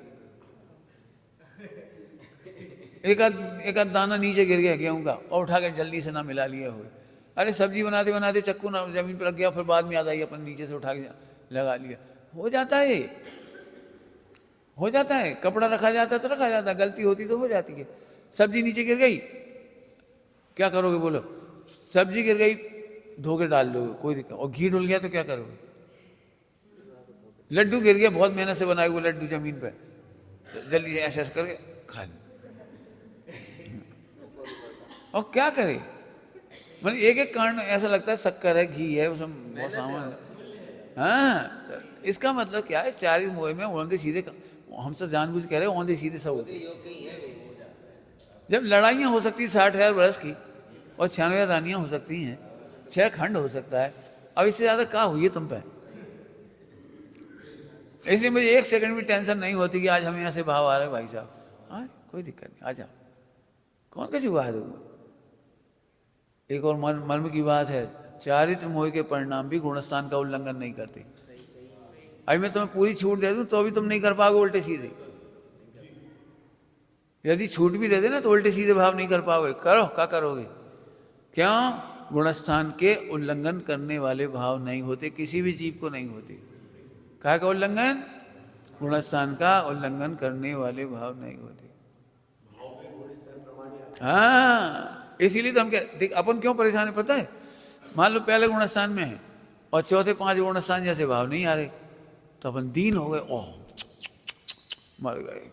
एक आध दाना नीचे गिर गया गेहूं का और उठा के जल्दी से ना मिला लिया हो। अरे सब्जी बनाते बनाते चक्कू ना जमीन पर लग गया, फिर बाद में याद आई अपन नीचे से उठा के लगा लिया। हो जाता है, हो जाता है। कपड़ा रखा जाता है तो रखा जाता है, गलती होती तो हो जाती है। सब्जी नीचे गिर गई, क्या करोगे बोलो? सब्जी गिर गई धो के डाल दोगे, कोई दिक्कत। और घी डुल गया तो क्या करोगे? लड्डू गिर गया, बहुत मेहनत से बनाए हुए लड्डू जमीन पे, तो जल्दी ऐसे ऐसे करके खा ले। और क्या करे, मतलब एक एक कारण ऐसा लगता है शक्कर है, घी है, उसमें बहुत सामान है। हाँ, इसका मतलब क्या है? चार मोह में औंधे सीधे, हमसे जानबूझ कह रहे हैं औंधे सीधे सब होते। जब लड़ाइयाँ हो सकती 60,000 वर्ष की और 96 रानियाँ हो सकती हैं, 6 खंड हो सकता है, अब इससे ज़्यादा क्या हुई है तुम पे? इसलिए मुझे 1 सेकंड भी टेंशन नहीं होती कि आज हमें यहाँ से भाव आ रहे हैं भाई साहब। हाँ कोई दिक्कत नहीं, आ जाओ, कौन कैसी हुआ है तुमको? एक और मर्म की बात है, चारित्र मोह के परिणाम भी गुणस्थान का उल्लंघन नहीं करते। अभी मैं तुम्हें पूरी छूट दे दूं तो भी तुम नहीं कर पाओगे उल्टे सीधे। यदि छूट भी दे दे ना तो उल्टे सीधे भाव नहीं कर पाओगे। करो, क्या करोगे? क्यों? गुणस्थान के उल्लंघन करने वाले भाव नहीं होते, किसी भी जीव को नहीं होते। क्या का उल्लंघन? गुणस्थान का उल्लंघन करने वाले भाव नहीं होते। हाँ, इसीलिए तो हम देख अपन क्यों परेशान है पता है? मान लो पहले गुणस्थान में है और चौथे 5 गुणस्थान जैसे भाव नहीं आ रहे, तो अपन दीन हो गए, ओह मर गए,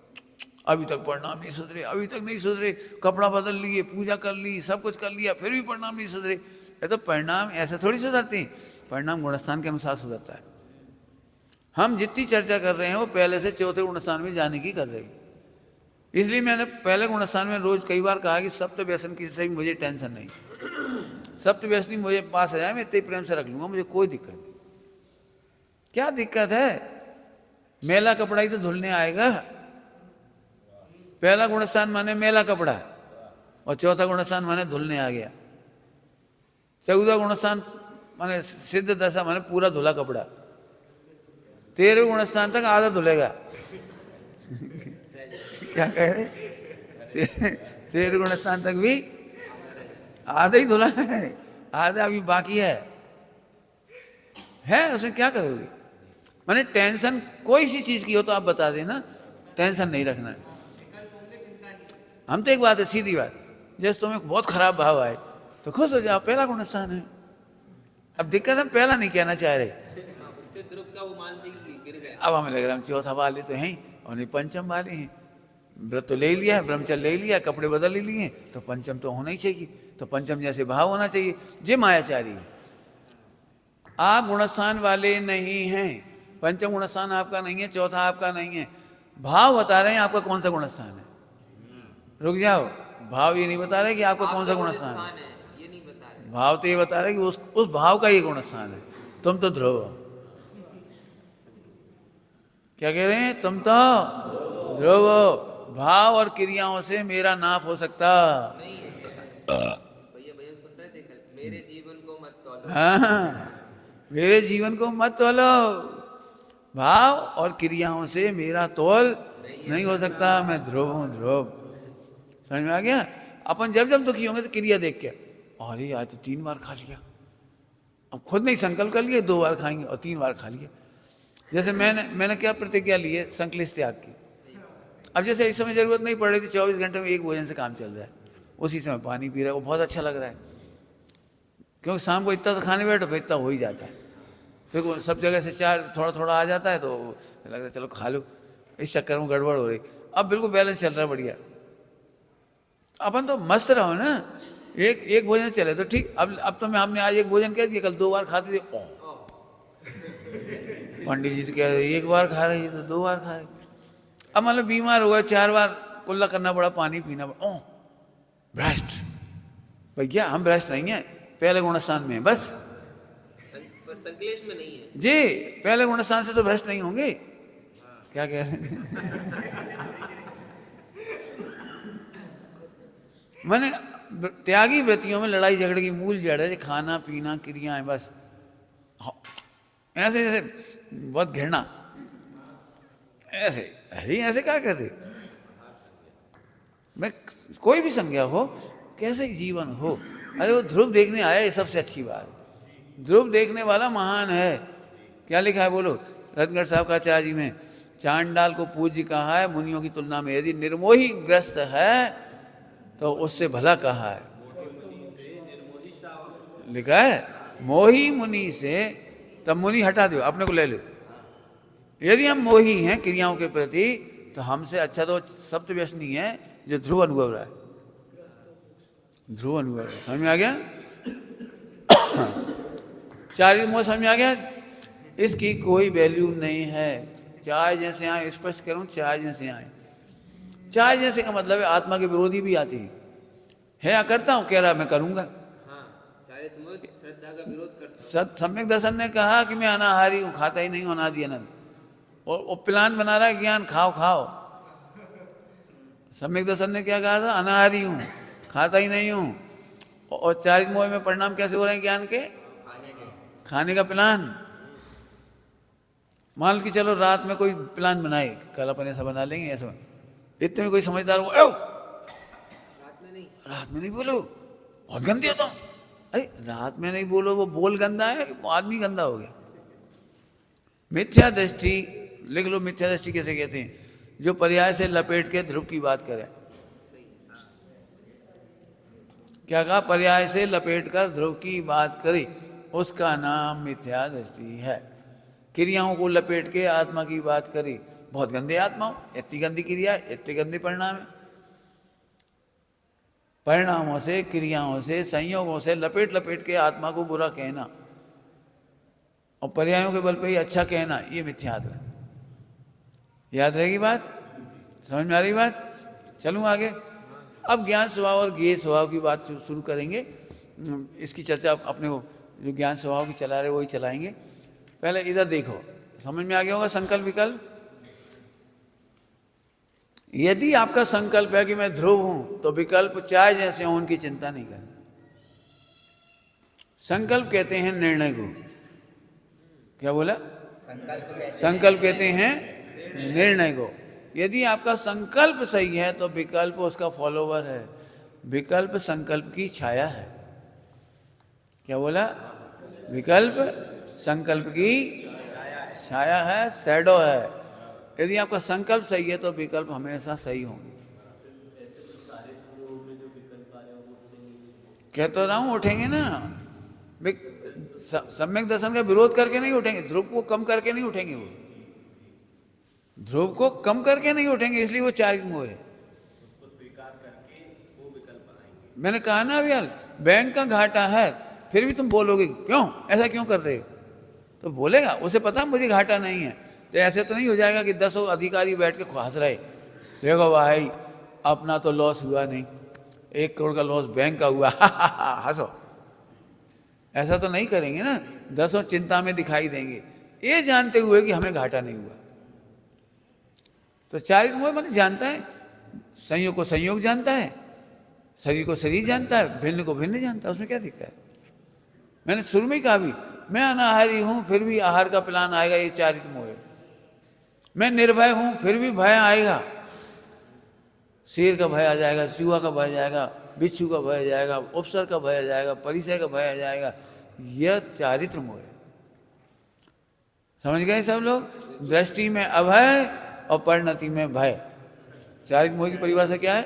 अभी तक परिणाम नहीं सुधरे, अभी तक नहीं सुधरे, कपड़ा बदल लिए, पूजा कर ली, सब कुछ कर लिया, फिर भी परिणाम नहीं सुधरे। ये तो परिणाम ऐसे थोड़ी सुधरते हैं, परिणाम गुणस्थान के अनुसार सुधरता है। हम जितनी चर्चा कर रहे हैं वो पहले से चौथे गुणस्थान में जाने की कर रहे हैं। इसलिए मैंने पहले गुणस्थान में रोज कई बार कहा कि सप्त व्यसन की से मुझे टेंशन नहीं, सप्त व्यसनी मुझे पास आ जाए मैं इतने प्रेम से रख लूंगा, मुझे कोई दिक्कत नहीं। क्या दिक्कत है? मेला कपड़ा ही तो धुलने आएगा। पहला गुणस्थान माने मेला कपड़ा और चौथा गुणस्थान माने धुलने आ गया। 14वां गुणस्थान माने सिद्ध दशा माने पूरा धुला कपड़ा। 13वें गुणस्थान तक आधा धुलेगा। क्या कह रहे? 13वें गुणस्थान तक भी आधा ही धुला है, आधा अभी बाकी है उसमें क्या करोगे? माने टेंशन कोई सी चीज की हो तो आप बता देना, टेंशन नहीं रखना है। हम तो एक बात है, सीधी बात, जैसे तुम्हें बहुत खराब भाव आए तो खुश हो जाओ, पहला गुणस्थान है। अब दिक्कत हम पहला नहीं कहना चाह रहे, उससे द्रुप का वो मानते कि गिर गया। अब हमें लग रहा है हम चौथा वाले तो हैं और नहीं पंचम वाले हैं। व्रत तो ले लिया है, ब्रह्मचर्य ले लिया, कपड़े बदल ले लिए, तो पंचम तो होना ही चाहिए, तो पंचम जैसे भाव होना चाहिए। जे मायाचारी है, आप गुणस्थान वाले नहीं हैं, पंचम गुणस्थान आपका नहीं है, चौथा आपका नहीं है। भाव बता रहे हैं आपका कौन सा गुणस्थान है। रुक जाओ, भाव ये नहीं बता रहे कि आपका कौन सा गुणस्थान है, ये नहीं बता रहे। भाव तो ये बता रहे कि उस भाव का ये गुणस्थान है। तुम तो ध्रुव हो। क्या कह रहे हैं? तुम तो ध्रुव हो। भाव और क्रियाओं से मेरा नाप हो सकता नहीं है भैया सुन रहे थे कल, मेरे जीवन को मत तौलो। हाँ, मेरे जीवन को मत तौलो। भाव और क्रियाओं से मेरा तौल नहीं हो सकता। मैं ध्रुव हूँ, ध्रुव। समझ में आ गया? अपन जब जब दुखी होंगे तो क्रिया देख के, अरे आज तो 3 बार खा लिया, अब खुद नहीं संकल्प कर लिए 2 बार खाएंगे और 3 बार खा लिया। जैसे मैंने क्या प्रतिज्ञा ली है संकलित त्याग की। अब जैसे इस समय जरूरत नहीं पड़ रही थी, 24 घंटे में एक भोजन से काम चल रहा है, उसी समय पानी पी रहा है, वो बहुत अच्छा लग रहा है, क्योंकि शाम को इतना सा खाने बैठो फिर इतना हो ही जाता है, फिर वो सब जगह से चार थोड़ा थोड़ा आ जाता है, तो लग रहा है चलो खा लो, इस चक्कर में गड़बड़ हो रही। अब बिल्कुल बैलेंस चल रहा है बढ़िया। अपन तो मस्त रहो ना, एक भोजन चले तो ठीक। अब तो मैं हमने आज एक भोजन कह दिया, कल 2 बार खाते थे, पंडित जी तो कह रहे 1 बार खा रही है तो 2 बार खा रही। अब मतलब बीमार हो गए, 4 बार कुल्ला करना पड़ा, पानी पीना पड़ा, भ्रष्ट। भैया हम भ्रष्ट नहीं है, पहले गुणस्थान में है बस, पर संकलेश में नहीं है जी। पहले गुणस्थान से तो भ्रष्ट नहीं होंगे। क्या कह रहे हैं? मैंने त्यागी वृत्तियों में लड़ाई झगड़े की मूल जड़ है खाना पीना क्रियाएं, बस ऐसे ऐसे बहुत घृणा, ऐसे अरे ऐसे क्या कर रहे। मैं कोई भी संज्ञा हो, कैसे जीवन हो, अरे वो ध्रुव देखने आया, ये सबसे अच्छी बात। ध्रुव देखने वाला महान है। क्या लिखा है बोलो रत्नगढ़ साहब का आचार्य जी में, चांडाल को पूज्य कहा है मुनियों की तुलना में, यदि निर्मोही ग्रस्त है तो उससे भला कहा है। लिखा है मोही मुनि से, तब मुनि हटा दो अपने को ले लो। यदि हम मोही हैं क्रियाओं के प्रति, तो हमसे अच्छा तो सप्तव्यसनी है जो ध्रुव अनुभव रहा है। ध्रुव अनुभव है, समझ में आ गया? 4 मोह समझ में आ गया? इसकी कोई वैल्यू नहीं है। चाय जैसे आए, स्पष्ट करूं, चाय जैसे आए। चाय जैसे का मतलब है आत्मा के विरोधी भी आती है, करता हूं, कह रहा मैं करूंगा। हाँ चारित मोह श्रद्धा का विरोध करता सम्यक दर्शन ने कहा कि मैं अनाहारी हूं, खाता ही नहीं हूं अनादि अनंत, और प्लान बना रहा है ज्ञान खाओ खाओ। सम्यक दर्शन ने क्या कहा था? अनाहारी हूं, खाता ही नहीं हूं। और चारित मोह में परिणाम कैसे हो रहे हैं ज्ञान के? खाने का प्लान। मान के चलो रात में कोई प्लान बनाए, कल अपन ऐसा बना लेंगे, ऐसा, इतने में कोई समझदार हो, रात में नहीं बोलो, बहुत गंदे होता हूं। अरे रात में नहीं बोलो, वो बोल गंदा है, आदमी गंदा हो गया। मिथ्या दृष्टि लिख लो। मिथ्या दृष्टि कैसे कहते हैं? जो पर्याय से लपेट के ध्रुव की बात करे। क्या कहा? पर्याय से लपेट कर ध्रुव की बात करे, उसका नाम मिथ्या दृष्टि है। क्रियाओं को लपेट के आत्मा की बात करी, बहुत गंदे आत्मा हो, इतनी गंदी क्रिया है, इतने गंदे परिणाम है। परिणामों से, क्रियाओं से, संयोगों से लपेट लपेट के आत्मा को बुरा कहना और पर्यायों के बल पे ही अच्छा कहना, ये मिथ्यात्व है। याद रहेगी बात? समझ में आ रही बात? चलूँ आगे। अब ज्ञान स्वभाव और ज्ञेय स्वभाव की बात शुरू करेंगे। इसकी चर्चा अपने को जो ज्ञान स्वभाव की चला रहे वही चलाएंगे। पहले इधर देखो, समझ में आ गया होगा संकल्प विकल्प। यदि आपका संकल्प है कि मैं ध्रुव हूं, तो विकल्प चाहे जैसे हो उनकी चिंता नहीं करनी। संकल्प कहते हैं निर्णय को। क्या बोला? संकल्प कहते हैं निर्णय को। यदि आपका संकल्प सही है तो विकल्प उसका फॉलोवर है। विकल्प संकल्प की छाया है। क्या बोला? विकल्प संकल्प की छाया है, शैडो है। यदि आपका संकल्प सही है तो विकल्प हमेशा सही होंगे। कह तो रहा हूं उठेंगे ना। सम्यक दर्शन का विरोध करके नहीं उठेंगे, ध्रुव को कम करके नहीं उठेंगे। वो ध्रुव को कम करके नहीं उठेंगे, इसलिए वो चारित मोह है। मैंने कहा ना अभी यार, बैंक का घाटा है, फिर भी तुम बोलोगे क्यों, ऐसा क्यों कर रहे हो? तो बोलेगा, उसे पता मुझे घाटा नहीं है। तो ऐसे तो नहीं हो जाएगा कि 10 अधिकारी बैठ के हंस रहे, देखो भाई अपना तो लॉस हुआ नहीं, 1 करोड़ का लॉस बैंक का हुआ, हंसो। ऐसा तो नहीं करेंगे ना। 10 चिंता में दिखाई देंगे, ये जानते हुए कि हमें घाटा नहीं हुआ। तो चारित मोह मैंने जानता है, संयोग को संयोग जानता है, शरीर को शरीर जानता है, भिन्न को भिन्न जानता है, उसमें क्या दिक्कत है? मैंने शुरू में कहा भी, मैं अनाहारी हूं फिर भी आहार का प्लान आएगा, ये चारित मोह है। मैं निर्भय हूं फिर भी भय आएगा, शेर का भय आ जाएगा, चूहा का भय आ जाएगा, बिच्छू का भय आ जाएगा, उपसर का भय आ जाएगा, परिचय का भय आ जाएगा। यह चारित्र मोह है। समझ गए सब लोग? दृष्टि में अभय और परिणति में भय। चारित्र मोह की परिभाषा क्या है?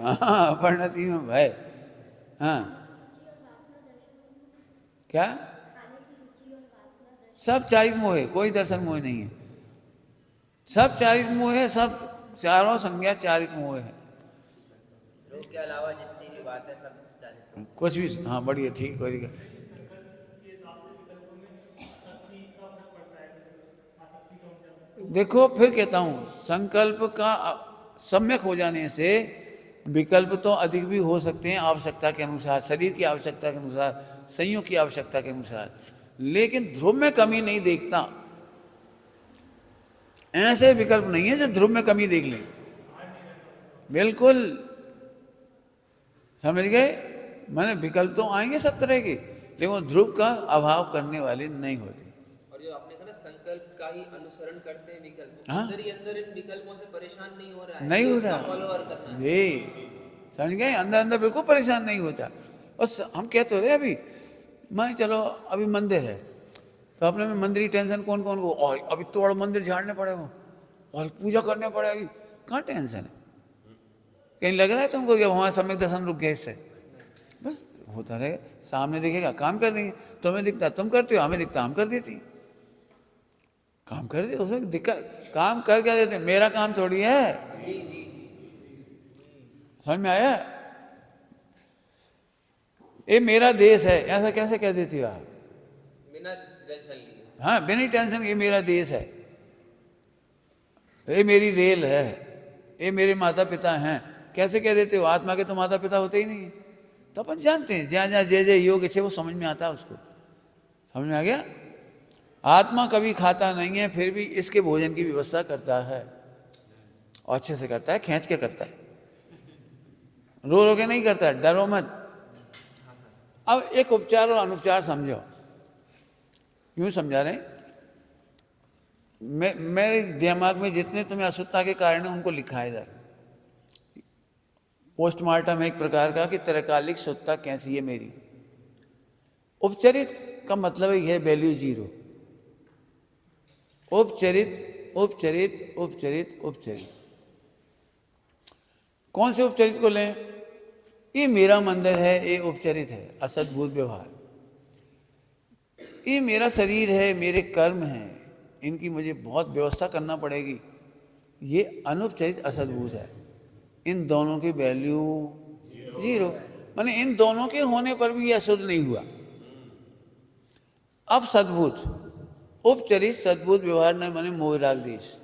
हाँ, परिणति में भय। हाँ, क्या? सब चारित्र मोह है, कोई दर्शन मोह नहीं है। सब चारित्र मोह है, सब चारों संज्ञा चारित्र मोह है। रूप के अलावा जितनी भी बात है सब चारित्र। कुछ भी, हाँ बढ़िया, ठीक बढ़िया। देखो फिर कहता हूँ, संकल्प का सम्यक हो जाने से विकल्प तो अधिक भी हो सकते हैं आवश्यकता के अनुसार, शरीर की आवश्यकता के अनुसार, संयोग की आवश्यकता के अनुसार, लेकिन ध्रुव में कमी नहीं देखता। ऐसे विकल्प नहीं है जो ध्रुव में कमी देख ले, बिल्कुल। समझ गए? मैंने विकल्प तो आएंगे सब तरह के, लेकिन वो ध्रुव का अभाव करने वाले नहीं होते। और जो आपने कहा ना, संकल्प का ही अनुसरण करते हैं विकल्प, हाँ? अंदर ही अंदर इन विकल्पों से परेशान नहीं हो रहा है, नहीं तो होता इसका फॉलोअर करना है। ये समझ गए? अंदर अंदर बिल्कुल परेशान नहीं होता। बस हम कहते हो रहे अभी, मैं चलो अभी मंदिर है तो अपने में मंदिर की टेंशन कौन कौन को, और अभी तो बड़ा मंदिर झाड़ने पड़ेगा और पूजा करने पड़ेगी। कहाँ टेंशन है? कहीं लग रहा है तुमको कि हमारा सम्यक दर्शन रुक गया इससे? बस होता रहे, सामने दिखेगा काम कर देंगे। तुम्हें दिखता तुम करते हो, हमें दिखता हम कर देती, काम कर दे, उसमें दिक्कत, काम कर क्या देते, मेरा काम थोड़ी है। समझ में आया? ये मेरा देश है, ऐसा कैसे कह देती हो आप? बिना टेंशन लिए। हाँ, बिना टेंशन, ये मेरा देश है, ये मेरी रेल है, ये मेरे माता पिता हैं, कैसे कह देते हो? आत्मा के तो माता पिता होते ही नहीं। तो अपन जानते हैं, जहाँ जहाँ जय जय योग है वो समझ में आता है उसको। समझ में आ गया? आत्मा कभी खाता नहीं है, फिर भी इसके भोजन की व्यवस्था करता है, और अच्छे से करता है, खींच के करता है, रो रो के नहीं करता है, डरो मत। अब एक उपचार और अनुपचार समझो। यूं समझा रहे, मेरे दिमाग में जितने तुम्हें अशुद्धता के कारण है उनको लिखा है इधर। पोस्टमार्टम एक प्रकार का कि त्रैकालिक शुद्धता कैसी है मेरी। उपचरित का मतलब है वैल्यू जीरो। उपचरित उपचरित उपचरित उपचरित, कौन से उपचरित को लें? ये मेरा मंदिर है, ये उपचरित है, असद्भुत व्यवहार। ये मेरा शरीर है, मेरे कर्म हैं, इनकी मुझे बहुत व्यवस्था करना पड़ेगी, ये अनुपचरित असद्भुत है। इन दोनों की वैल्यू जीरो, माने इन दोनों के होने पर भी यह अशुद्ध नहीं हुआ। अब सद्भुत, उपचरित सद्भुत व्यवहार न माने मोह राग देश।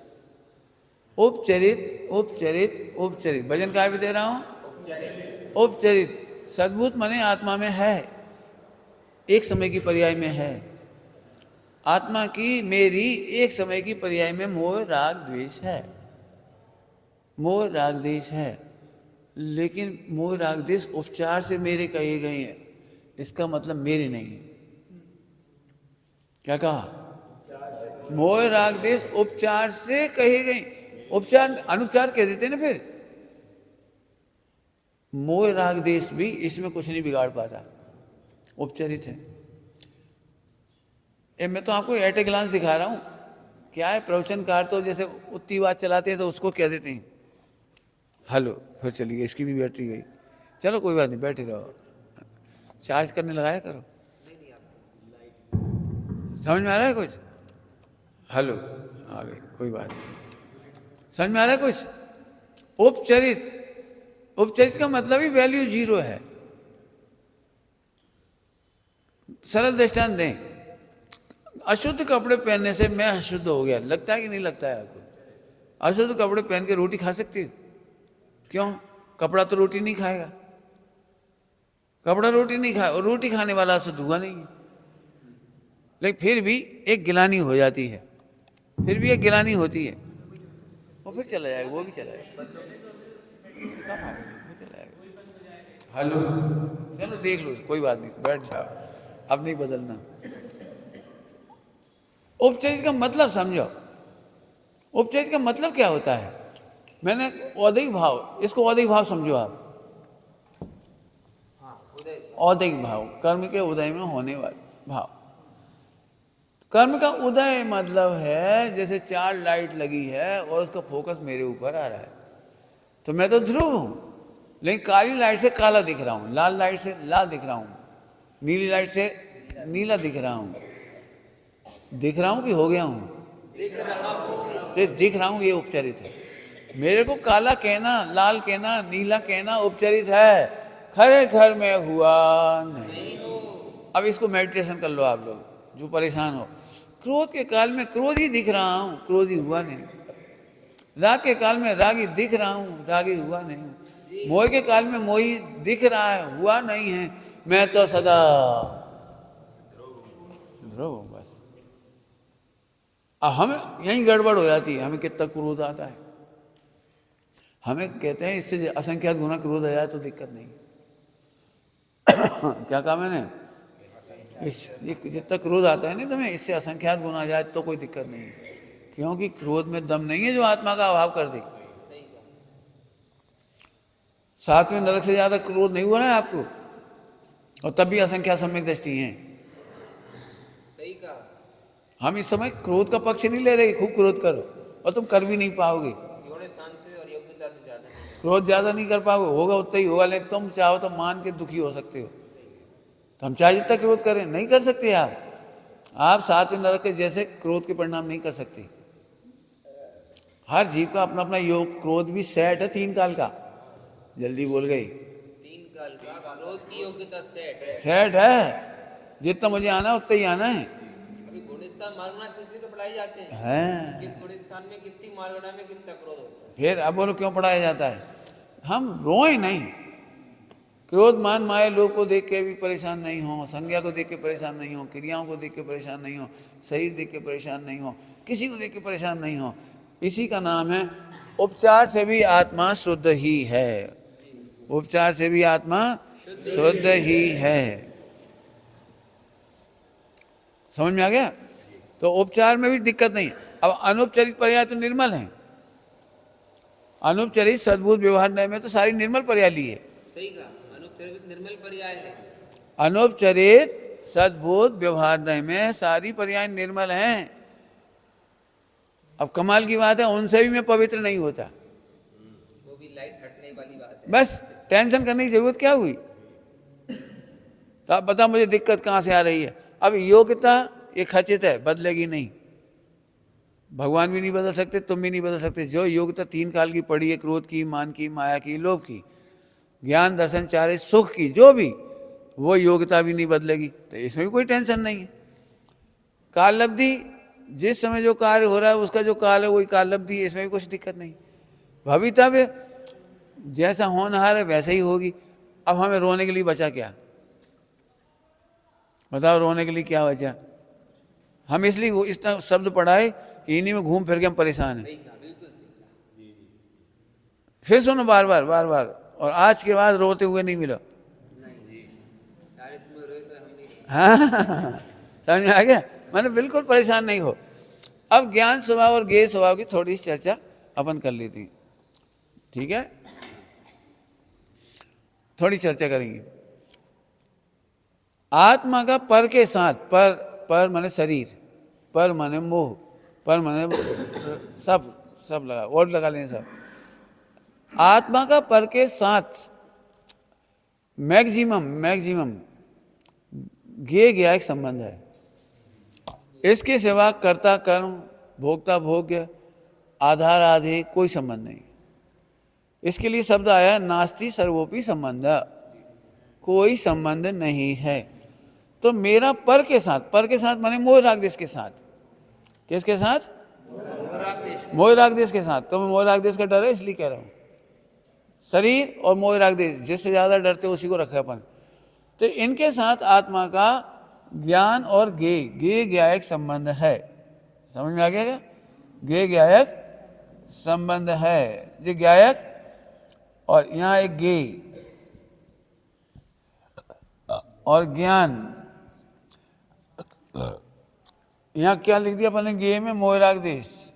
उपचरित उपचरित उपचरित, भजन काय भी दे रहा हूं? उपचरित। सद्भुत माने आत्मा में है, एक समय की पर्याय में है। आत्मा की मेरी एक समय की पर्याय में मोह राग द्वेष है, मोह राग द्वेष है। लेकिन मोह राग द्वेष उपचार से मेरे कहे गए हैं, इसका मतलब मेरे नहीं है। क्या कहा? मोह राग द्वेष उपचार से कहे गए, उपचार अनुपचार कह देते ना फिर। मोह राग द्वेष भी इसमें कुछ नहीं बिगाड़ पाता, उपचरित है। मैं तो आपको एट ए ग्लांस दिखा रहा हूं। क्या है, प्रवचनकार तो जैसे उतनी बात चलाते हैं तो उसको कह देते हैं हेलो, फिर चलिए इसकी भी बैटरी गई, चलो कोई बात नहीं, बैठे रहो, चार्ज करने लगाया करो। समझ में आ रहा है कुछ? हेलो आ गई, कोई बात नहीं। समझ में आ रहा है कुछ? उपचरित, उपचरित का मतलब ही वैल्यू जीरो है। सरल दृष्टांत दें, अशुद्ध कपड़े पहनने से मैं अशुद्ध हो गया, लगता है कि नहीं लगता है आपको? अशुद्ध कपड़े पहन के रोटी खा सकती हो? क्यों? कपड़ा तो रोटी नहीं खाएगा, कपड़ा रोटी नहीं खाए, और रोटी खाने वाला अशुद्ध हुआ नहीं है। लेकिन फिर भी एक गिलानी हो जाती है, फिर भी एक गिलानी होती है, वो फिर चला जाएगा, वो भी चला जाएगा, चला जाएगा। हेलो, चलो देख लो, कोई बात नहीं, बैठ जाओ, अब नहीं बदलना। उपचरित का मतलब समझो। उपचरित का मतलब क्या होता है? मैंने औदैहिक भाव, इसको औदैहिक भाव समझो आप। औदैहिक भाव, कर्म के उदय में होने वाला भाव। कर्म का उदय मतलब है जैसे 4 लाइट लगी है और उसका फोकस मेरे ऊपर आ रहा है, तो मैं तो ध्रुव हूं, लेकिन काली लाइट से काला दिख रहा हूं, लाल लाइट से लाल दिख रहा हूं, नीली लाइट से नीला दिख रहा हूं। दिख रहा हूं कि हो गया हूं? तो दिख रहा हूं, ये उपचरित है। मेरे को काला कहना, लाल कहना, नीला कहना उपचरित है, खरे घर में हुआ नहीं। अब इसको मेडिटेशन कर लो आप लोग जो परेशान हो। क्रोध के काल में क्रोधी दिख रहा हूं, क्रोधी हुआ नहीं। राग के काल में रागी दिख रहा हूं, रागी हुआ नहीं। मोह के काल में मोही दिख रहा है, हुआ नहीं है। मैं तो सदा ध्रुव हूं बस। अब हमें यहीं गड़बड़ हो जाती है, हमें कितना क्रोध आता है। हमें कहते हैं इससे असंख्यात गुना क्रोध आ जाए तो दिक्कत नहीं। क्या कहा मैंने? जितना क्रोध आता है ना तुम्हें, इससे असंख्यात गुना आ जाए तो कोई दिक्कत नहीं, क्योंकि क्रोध में दम नहीं है जो आत्मा का अभाव कर दे। 7वें नरक से ज्यादा क्रोध नहीं हुआ ना आपको, और तब भी असंख्यात सम्यक दृष्टि है। सही कहा। हम इस समय क्रोध का पक्ष नहीं ले रहे, खूब क्रोध करो, और तुम कर भी नहीं पाओगे। योग्य स्थान से और योग्यता से ज्यादा नहीं। क्रोध ज्यादा नहीं कर पाओगे, होगा उतना ही होगा, लेकिन तुम चाहो तो मान के दुखी हो सकते हो। तो हम चाहे जितना क्रोध करें नहीं कर सकते आप 7वें नरक के जैसे क्रोध के परिणाम नहीं कर सकते। हर जीव का अपना अपना योग, क्रोध भी सेट है 3 काल का। जल्दी बोल गई। 3 काल का क्रोध की योग्यता सेट है, जितना मुझे आना है उतना ही आना है। अभी गुणस्थान मार्गना इसलिए तो पढ़ाए जाते हैं, किस गुणस्थान में कितनी मार्गना में कितना क्रोध होता है। फिर अब बोलो क्यों पढ़ाया जाता है? हम रोए नहीं, क्रोध मान माया लोग को देख के भी परेशान नहीं हो, संज्ञा को देख के परेशान नहीं हो, क्रियाओं को देख के परेशान नहीं हो, शरीर देख के परेशान नहीं हो, किसी को देख के परेशान नहीं हो। इसी का नाम है उपचार से भी आत्मा शुद्ध ही है। उपचार से भी आत्मा शुद्ध ही है। समझ में आ गया? तो उपचार में भी दिक्कत नहीं। अब अनुपचरित पर्याय तो निर्मल है। अनुपचरित सद्भूत व्यवहार नय में तो सारी निर्मल पर्याय ली है। सही कहा, अनुपचरित निर्मल पर्याय है। अनुपचरित सद्भूत व्यवहार नय में सारी पर्याय निर्मल हैं। अब कमाल की बात है, उनसे भी मैं पवित्र नहीं होता। वो भी लाइट हटने वाली बात है। बस टेंशन करने की जरूरत क्या हुई? तो आप बता मुझे दिक्कत कहां से आ रही है? अब योग्यता ये खचित है, बदलेगी नहीं। भगवान भी नहीं बदल सकते, तुम भी नहीं बदल सकते। जो योग्यता 3 काल की पड़ी है, क्रोध की, मान की, माया की, लोभ की, ज्ञान दर्शन चारे सुख की, जो भी, वो योग्यता भी नहीं बदलेगी। तो इसमें भी कोई टेंशन नहीं है। काल लब्धि, जिस समय जो कार्य हो रहा है उसका जो काल है वही काल लब्धि है, इसमें भी कुछ दिक्कत नहीं। भवितव्य जैसा होनहार है वैसे ही होगी। अब हमें रोने के लिए बचा क्या? बताओ, रोने के लिए क्या बचा? हम इसलिए इतना शब्द पढ़ाए कि इन्हीं में घूम फिर के हम परेशान हैं। फिर सुनो बार बार बार बार, और आज के बाद रोते हुए नहीं मिलो। हाँ, समझ में आ गया? मैंने बिल्कुल परेशान नहीं हो। अब ज्ञान स्वभाव और ज्ञेय स्वभाव की थोड़ी सी चर्चा अपन कर लेती, ठीक है? थोड़ी चर्चा करेंगे। आत्मा का पर के साथ, पर माने शरीर, पर माने मोह, पर माने सब लगा, और लगा लें सब। आत्मा का पर के साथ मैक्सिमम ज्ञेय ज्ञायक संबंध है। इसके सिवा कर्ता कर्म, भोक्ता भोग्य, आधार आधे कोई संबंध नहीं। इसके लिए शब्द आया नास्ति सर्वोपि संबंध, कोई संबंध नहीं है। तो मेरा पर के साथ माने मोह राग देश के साथ। किसके साथ? मोह राग देश के साथ। तो मैं मोह राग देश का डर है इसलिए कह रहा हूं। शरीर और मोह राग देश, जिससे ज्यादा डरते उसी को रखा अपन। तो इनके साथ आत्मा का ज्ञान और ज्ञेय ज्ञायक संबंध है। समझ में आ गया क्या? ज्ञेय ज्ञायक संबंध है। जो ज्ञायक और यहां एक ज्ञेय और ज्ञान, यहां क्या लिख दिया अपन ने? ज्ञेय में मोह राग देश,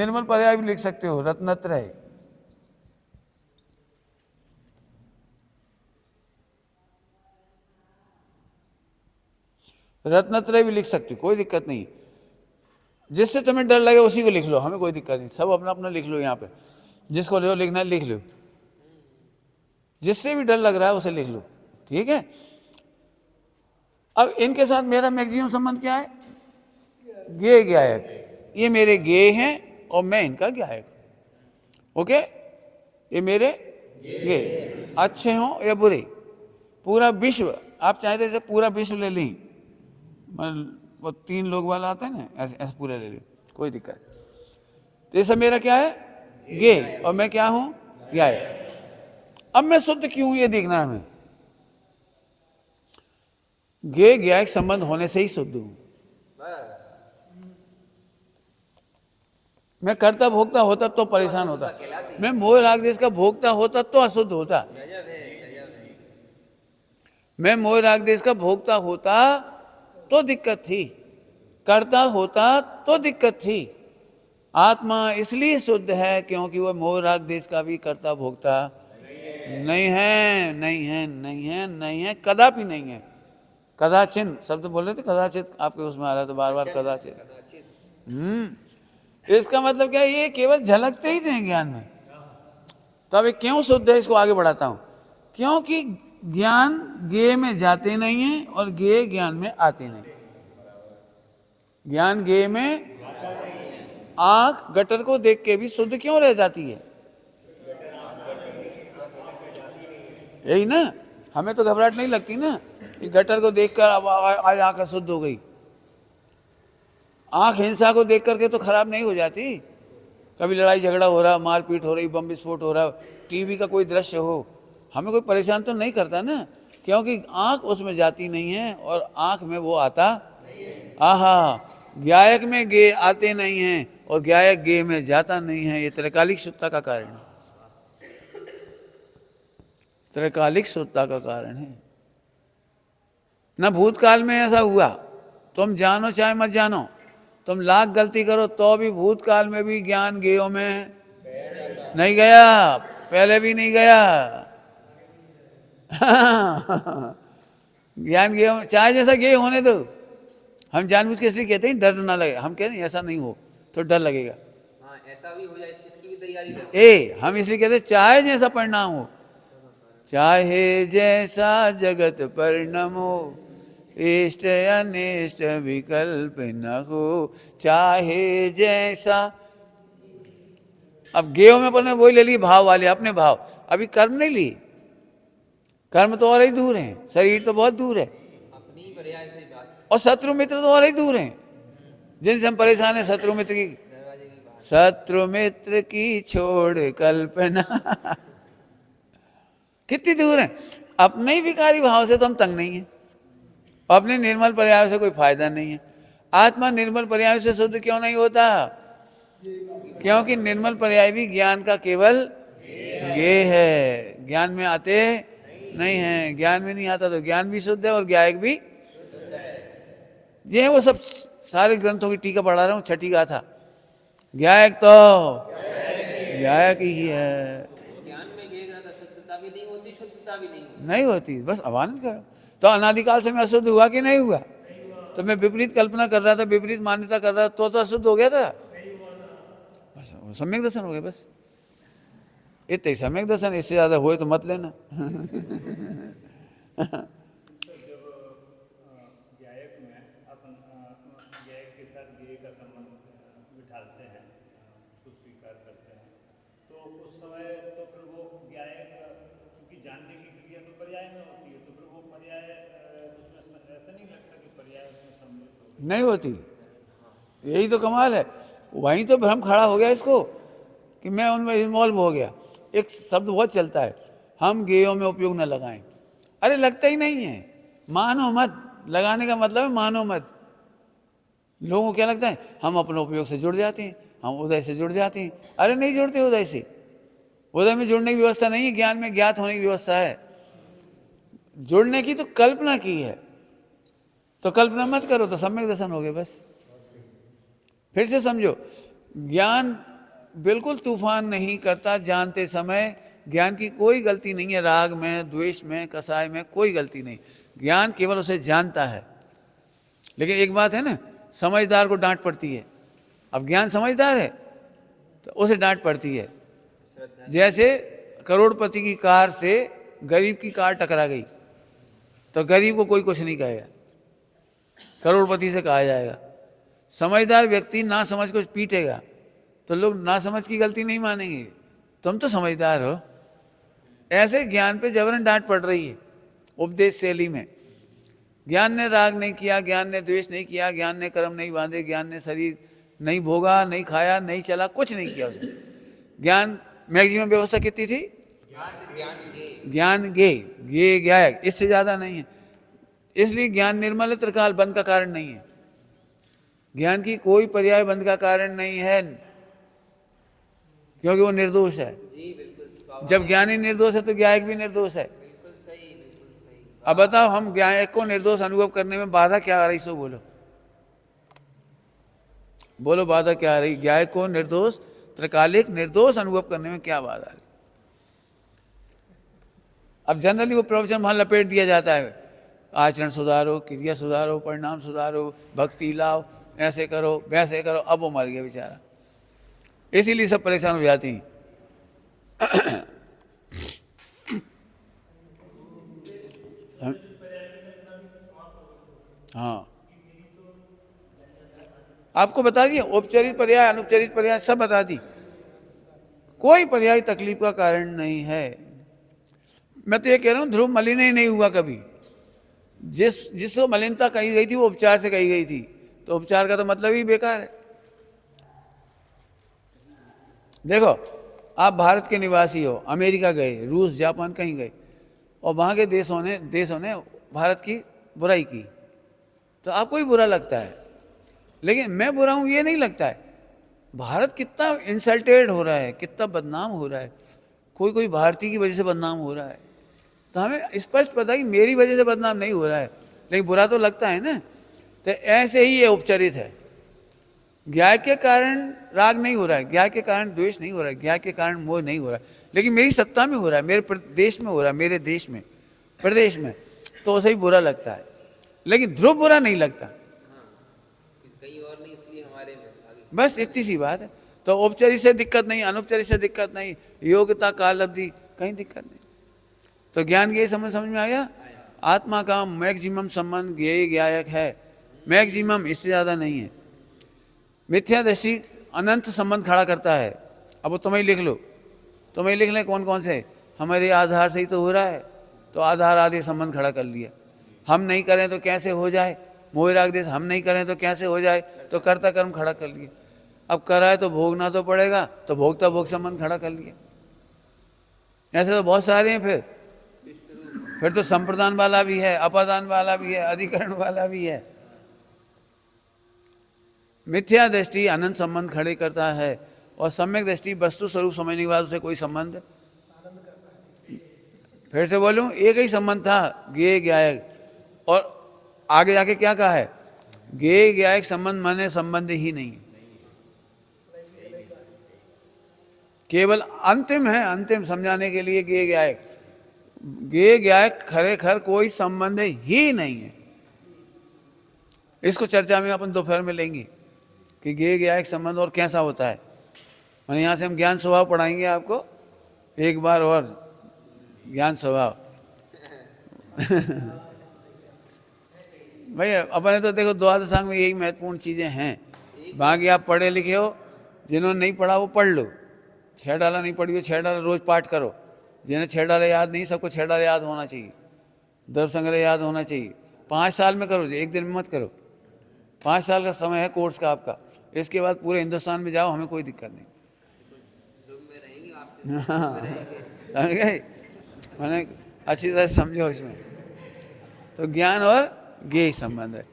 निर्मल पर्याय भी लिख सकते हो, रत्नत्रय। रत्नत्रय भी लिख सकते हो, कोई दिक्कत नहीं। जिससे तुम्हें डर लगे उसी को लिख लो, हमें कोई दिक्कत नहीं, सब अपना अपना लिख लो। यहाँ पे जिसको जो लिखना है लिख लो, जिससे भी डर लग रहा है उसे लिख लो, ठीक है। अब इनके साथ मेरा मैक्सिमम संबंध क्या है? गे गायक। ये मेरे गे हैं और मैं इनका गायक। ओके, ये मेरे गे, अच्छे हों या बुरे, पूरा विश्व, आप चाहते थे पूरा विश्व ले लें, वो 3 लोग वाला आता है ना, ऐसे ऐसे पूरा ले लें, कोई दिक्कत। तो ये सब मेरा क्या है? गे, और मैं क्या हूं? गायक। अब मैं शुद्ध क्यों हूं ये देखना है हमें। गे गायक संबंध होने से ही शुद्ध हूं। मैं कर्ता भोक्ता होता तो परेशान होता, मैं मोह राग देश का भोक्ता होता तो अशुद्ध होता। मैं मोह राग देश का भोक्ता होता तो दिक्कत थी, कर्ता होता तो दिक्कत थी। आत्मा इसलिए शुद्ध है क्योंकि वह मोह राग देश का भी कर्ता भोक्ता नहीं है, नहीं है, नहीं है, नहीं है, कदापि नहीं है। कदाचिन शब्द बोल रहे थे, कदाचित आपके उसमें आ रहा था बार बार, कदाचित। इसका मतलब क्या है? ये केवल झलकते ही थे ज्ञान में। तो अब क्यों शुद्ध है, इसको आगे बढ़ाता हूं। क्योंकि ज्ञान गे में जाते नहीं है और गे ज्ञान में आते नहीं। ज्ञान गे में, आंख गटर को देख के भी शुद्ध क्यों रह जाती है? यही ना, हमें तो घबराहट नहीं लगती ना कि गटर को देखकर अब आज आंख शुद्ध हो गई। आंख हिंसा को देख करके तो खराब नहीं हो जाती। कभी लड़ाई झगड़ा हो रहा, मारपीट हो रही, बम विस्फोट हो रहा, टीवी का कोई दृश्य हो, हमें कोई परेशान तो नहीं करता ना, क्योंकि आंख उसमें जाती नहीं है और आंख में वो आता। आहा, गायक में गे आते नहीं हैं और गायक गे में जाता नहीं है। ये त्रैकालिक शुद्धता का कारण है, त्रैकालिक शुद्धता का कारण है। न भूतकाल में ऐसा हुआ, तुम जानो चाहे मत जानो, तुम लाख गलती करो तो भी भूतकाल में भी ज्ञान गेयों में नहीं गया, पहले भी नहीं गया। ज्ञान गेयों, चाहे जैसा गे होने दो। हम जानबूझ के इसलिए कहते हैं डर ना लगे, हम कहते हैं ऐसा नहीं हो तो डर लगेगा। हाँ, ऐसा भी हो जाए इसकी भी तैयारी करते। हम इसलिए कहते हैं चाहे जैसा परिणाम हो, चाहे जैसा जगत परिणाम हो, इष्ट अनिष्ट विकल्प न हो, चाहे जैसा। अब गेयो में अपने वही ले ली भाव वाले, अपने भाव। अभी कर्म नहीं ली, कर्म तो और ही दूर है, शरीर तो बहुत दूर है, अपनी पर्याय से बात, और शत्रु मित्र तो और ही दूर हैं जिनसे हम परेशान हैं। शत्रु मित्र की, शत्रु मित्र की छोड़ कल्पना कितनी दूर है। अपने ही विकारी भाव से तो हम तंग नहीं है, अपने निर्मल पर्याय से कोई फायदा नहीं है। आत्मा निर्मल पर्याय से शुद्ध क्यों नहीं होता? क्योंकि निर्मल पर्याय भी ज्ञान का केवल गे है, ज्ञान में आते नहीं है। ज्ञान में नहीं आता तो ज्ञान भी शुद्ध है और गायक भी। ये वो सब सारे ग्रंथों की टीका पढ़ा रहा हूँ, छठी गाथा। गायक तो गायक ही है। ज्ञान में गेगा तो शुद्धता भी नहीं होती, शुद्धता भी नहीं होती, नहीं होती, बस अवानित करो। तो अनादिकाल से मैं अशुद्ध हुआ कि नहीं हुआ? तो मैं विपरीत कल्पना कर रहा था, विपरीत मान्यता कर रहा था, तो अशुद्ध हो गया था। बस सम्यक दर्शन हो गया, बस इतने ही सम्यक दर्शन, इससे ज्यादा हुए तो मत लेना। गायक में अपन गायक के साथ गेय का संबंध बिठाते हैं, उसको स्वीकार करते हैं, तो उस समय तो फिर वो गायक क्योंकि जानने की क्रिया तो पर्याय में होती है, तो फिर वो पर्याय उसमें ऐसा नहीं लगता कि पर्याय उसमें सम्मिलित हो नहीं होती। यही तो कमाल है, वहीं तो भ्रम खड़ा हो गया इसको कि मैं उनमें इन्वॉल्व हो गया। एक शब्द बहुत चलता है, हम गेयों में उपयोग न लगाएं। अरे लगता ही नहीं है, मानो मत। लगाने का मतलब है मानो मत। लोगों को क्या लगता है, हम अपने उपयोग से जुड़ जाते हैं, हम उदय से जुड़ जाते हैं। अरे नहीं जुड़ते उदय से, उदय में जुड़ने की व्यवस्था नहीं है, ज्ञान में ज्ञात होने की व्यवस्था है। जुड़ने की तो कल्पना की है, तो कल्पना मत करो, तो सम्यक दर्शन हो गए। बस फिर से समझो, ज्ञान बिल्कुल तूफान नहीं करता जानते समय। ज्ञान की कोई गलती नहीं है, राग में, द्वेष में, कसाय में कोई गलती नहीं। ज्ञान केवल उसे जानता है। लेकिन एक बात है ना, समझदार को डांट पड़ती है। अब ज्ञान समझदार है तो उसे डांट पड़ती है। जैसे करोड़पति की कार से गरीब की कार टकरा गई तो गरीब को कोई कुछ नहीं कहेगा, करोड़पति से कहा जाएगा। समझदार व्यक्ति ना समझ को पीटेगा तो लोग ना समझ की गलती नहीं मानेंगे, तुम तो समझदार हो। ऐसे ज्ञान पे जबरन डांट पड़ रही है उपदेश शैली में। ज्ञान ने राग नहीं किया, ज्ञान ने द्वेष नहीं किया, ज्ञान ने कर्म नहीं बांधे, ज्ञान ने शरीर नहीं भोगा, नहीं खाया, नहीं चला, कुछ नहीं किया उसने। ज्ञान मैक्सिमम व्यवस्था कितनी थी? ज्ञान गे ज्ञायक, इससे ज्यादा नहीं है। इसलिए ज्ञान निर्मल है, त्रिकाल बंध का कारण नहीं है। ज्ञान की कोई पर्याय बंध का कारण नहीं है, क्योंकि वो निर्दोष है। जी बिल्कुल। जब ज्ञानी निर्दोष है तो ज्ञायक भी निर्दोष है। बिल्कुल सही, बिल्कुल सही। अब बताओ, हम ज्ञायक को निर्दोष अनुभव करने में बाधा क्या आ रही, सो बोलो बोलो, बाधा क्या आ रही? ज्ञायक को निर्दोष, त्रिकालिक निर्दोष अनुभव करने में क्या बाधा आ रही? अब जनरली वो प्रवचन वहां लपेट दिया जाता है, आचरण सुधारो, क्रिया सुधारो, परिणाम सुधारो, भक्ति लाओ, ऐसे करो वैसे करो। अब वो मर गया बेचारा, इसीलिए सब परेशान हो जाती हैं। हाँ, आपको बता दिया, उपचरित पर्याय, अनुपचरित पर्याय सब बता दी। कोई पर्याय तकलीफ का कारण नहीं है। मैं तो ये कह रहा हूं, ध्रुव मलिन ही नहीं हुआ कभी। जिसको मलिनता कही गई थी वो उपचार से कही गई थी, तो उपचार का तो मतलब ही बेकार है। देखो, आप भारत के निवासी हो, अमेरिका गए, रूस, जापान कहीं गए, और वहां के देशों ने भारत की बुराई की, तो आपको ही बुरा लगता है। लेकिन मैं बुरा हूं ये नहीं लगता है। भारत कितना इंसल्टेड हो रहा है, कितना बदनाम हो रहा है, कोई भारतीय की वजह से बदनाम हो रहा है। तो हमें स्पष्ट पता है कि मेरी वजह से बदनाम नहीं हो रहा है, लेकिन बुरा तो लगता है ना। तो ऐसे ही ये उपचरित है। ज्ञान के कारण राग नहीं हो रहा है, ज्ञान के कारण द्वेष नहीं हो रहा है, ज्ञान के कारण मोह नहीं हो रहा है, लेकिन मेरी सत्ता में हो रहा है, मेरे देश में हो रहा है, मेरे देश में, प्रदेश में, तो उसे ही बुरा लगता है। लेकिन ध्रुव बुरा नहीं लगता, कहीं और नहीं, इसलिए हमारे में आगे। बस इतनी सी बात है। तो औपचारिक से दिक्कत नहीं, अनुपचारिक से दिक्कत नहीं, योग्यता काल अवधि कहीं दिक्कत नहीं। तो ज्ञान के समझ में आ गया। आत्मा का मैक्सिमम संबंध ज्ञेय ज्ञायक है, मैक्सिमम, इससे ज्यादा नहीं है। मिथ्या दृष्टि अनंत संबंध खड़ा करता है। अब वो तुम्हें लिख लो, तुम्हें लिख लें कौन कौन से। हमारे आधार से ही तो हो रहा है, तो आधार आदि संबंध खड़ा कर लिया। हम नहीं करें तो कैसे हो जाए, मोह राग देश, हम नहीं करें तो कैसे हो जाए, तो कर्ता कर्म खड़ा कर लिया। अब करा है तो भोगना तो पड़ेगा, तो भोगता भोग संबंध खड़ा कर लिया। ऐसे तो बहुत सारे हैं। फिर तो संप्रदान वाला भी है, अपादान वाला भी है, अधिकरण वाला भी है। मिथ्या दृष्टि अनंत संबंध खड़े करता है, और सम्यक दृष्टि वस्तु स्वरूप समझने के बाद उसे कोई संबंध, फिर से बोलूं, एक ही संबंध था, ज्ञेय ज्ञायक। और आगे जाके क्या कहा है, ज्ञेय ज्ञायक संबंध माने संबंध ही नहीं, केवल अंतिम है, अंतिम समझाने के लिए ज्ञेय ज्ञायक। ज्ञेय ज्ञायक खरेखर कोई संबंध ही नहीं है। इसको चर्चा में अपन दोपहर में लेंगे कि ज्ञेय ज्ञायक संबंध और कैसा होता है। मैंने यहाँ से हम ज्ञान स्वभाव पढ़ाएंगे आपको एक बार और, ज्ञान स्वभाव। भाई अपने तो देखो द्वादशांग में यही महत्वपूर्ण चीजें हैं। बाकी आप पढ़े लिखे हो, जिन्होंने नहीं पढ़ा वो पढ़ लो। 6 डाला नहीं पढ़ी हो, 6 डाला रोज पाठ करो। जिन्हें 6 डाला याद नहीं, सबको 6 डाला याद होना चाहिए, द्रव्य संग्रह याद होना चाहिए। 5 साल में करो, एक दिन में मत करो। 5 साल का समय है कोर्स का आपका, इसके बाद पूरे हिंदुस्तान में जाओ, हमें कोई दिक्कत नहीं। समझ गए? मैंने अच्छी तरह समझो इसमें। तो ज्ञान और ज्ञेय संबंध है,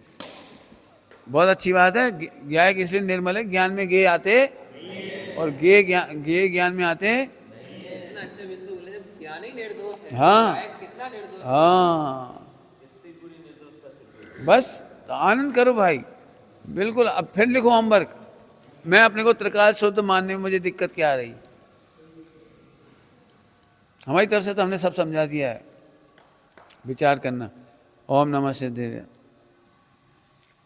बहुत अच्छी बात है। ज्ञायक इसलिए निर्मल है, ज्ञान में ज्ञेय आते और ज्ञेय ज्ञान में आते। इतना अच्छे बिंदु बोले, जब ज्ञान ही निर्दोष है, हाँ कितना निर्दोष। हाँ, बस तो आनंद करो भाई, बिल्कुल। अब फिर लिखो होमवर्क, मैं अपने को त्रिकाल शुद्ध मानने में मुझे दिक्कत क्या आ रही? हमारी तरफ से तो हमने सब समझा दिया है, विचार करना। ओम नमः सिद्धेश्वराय।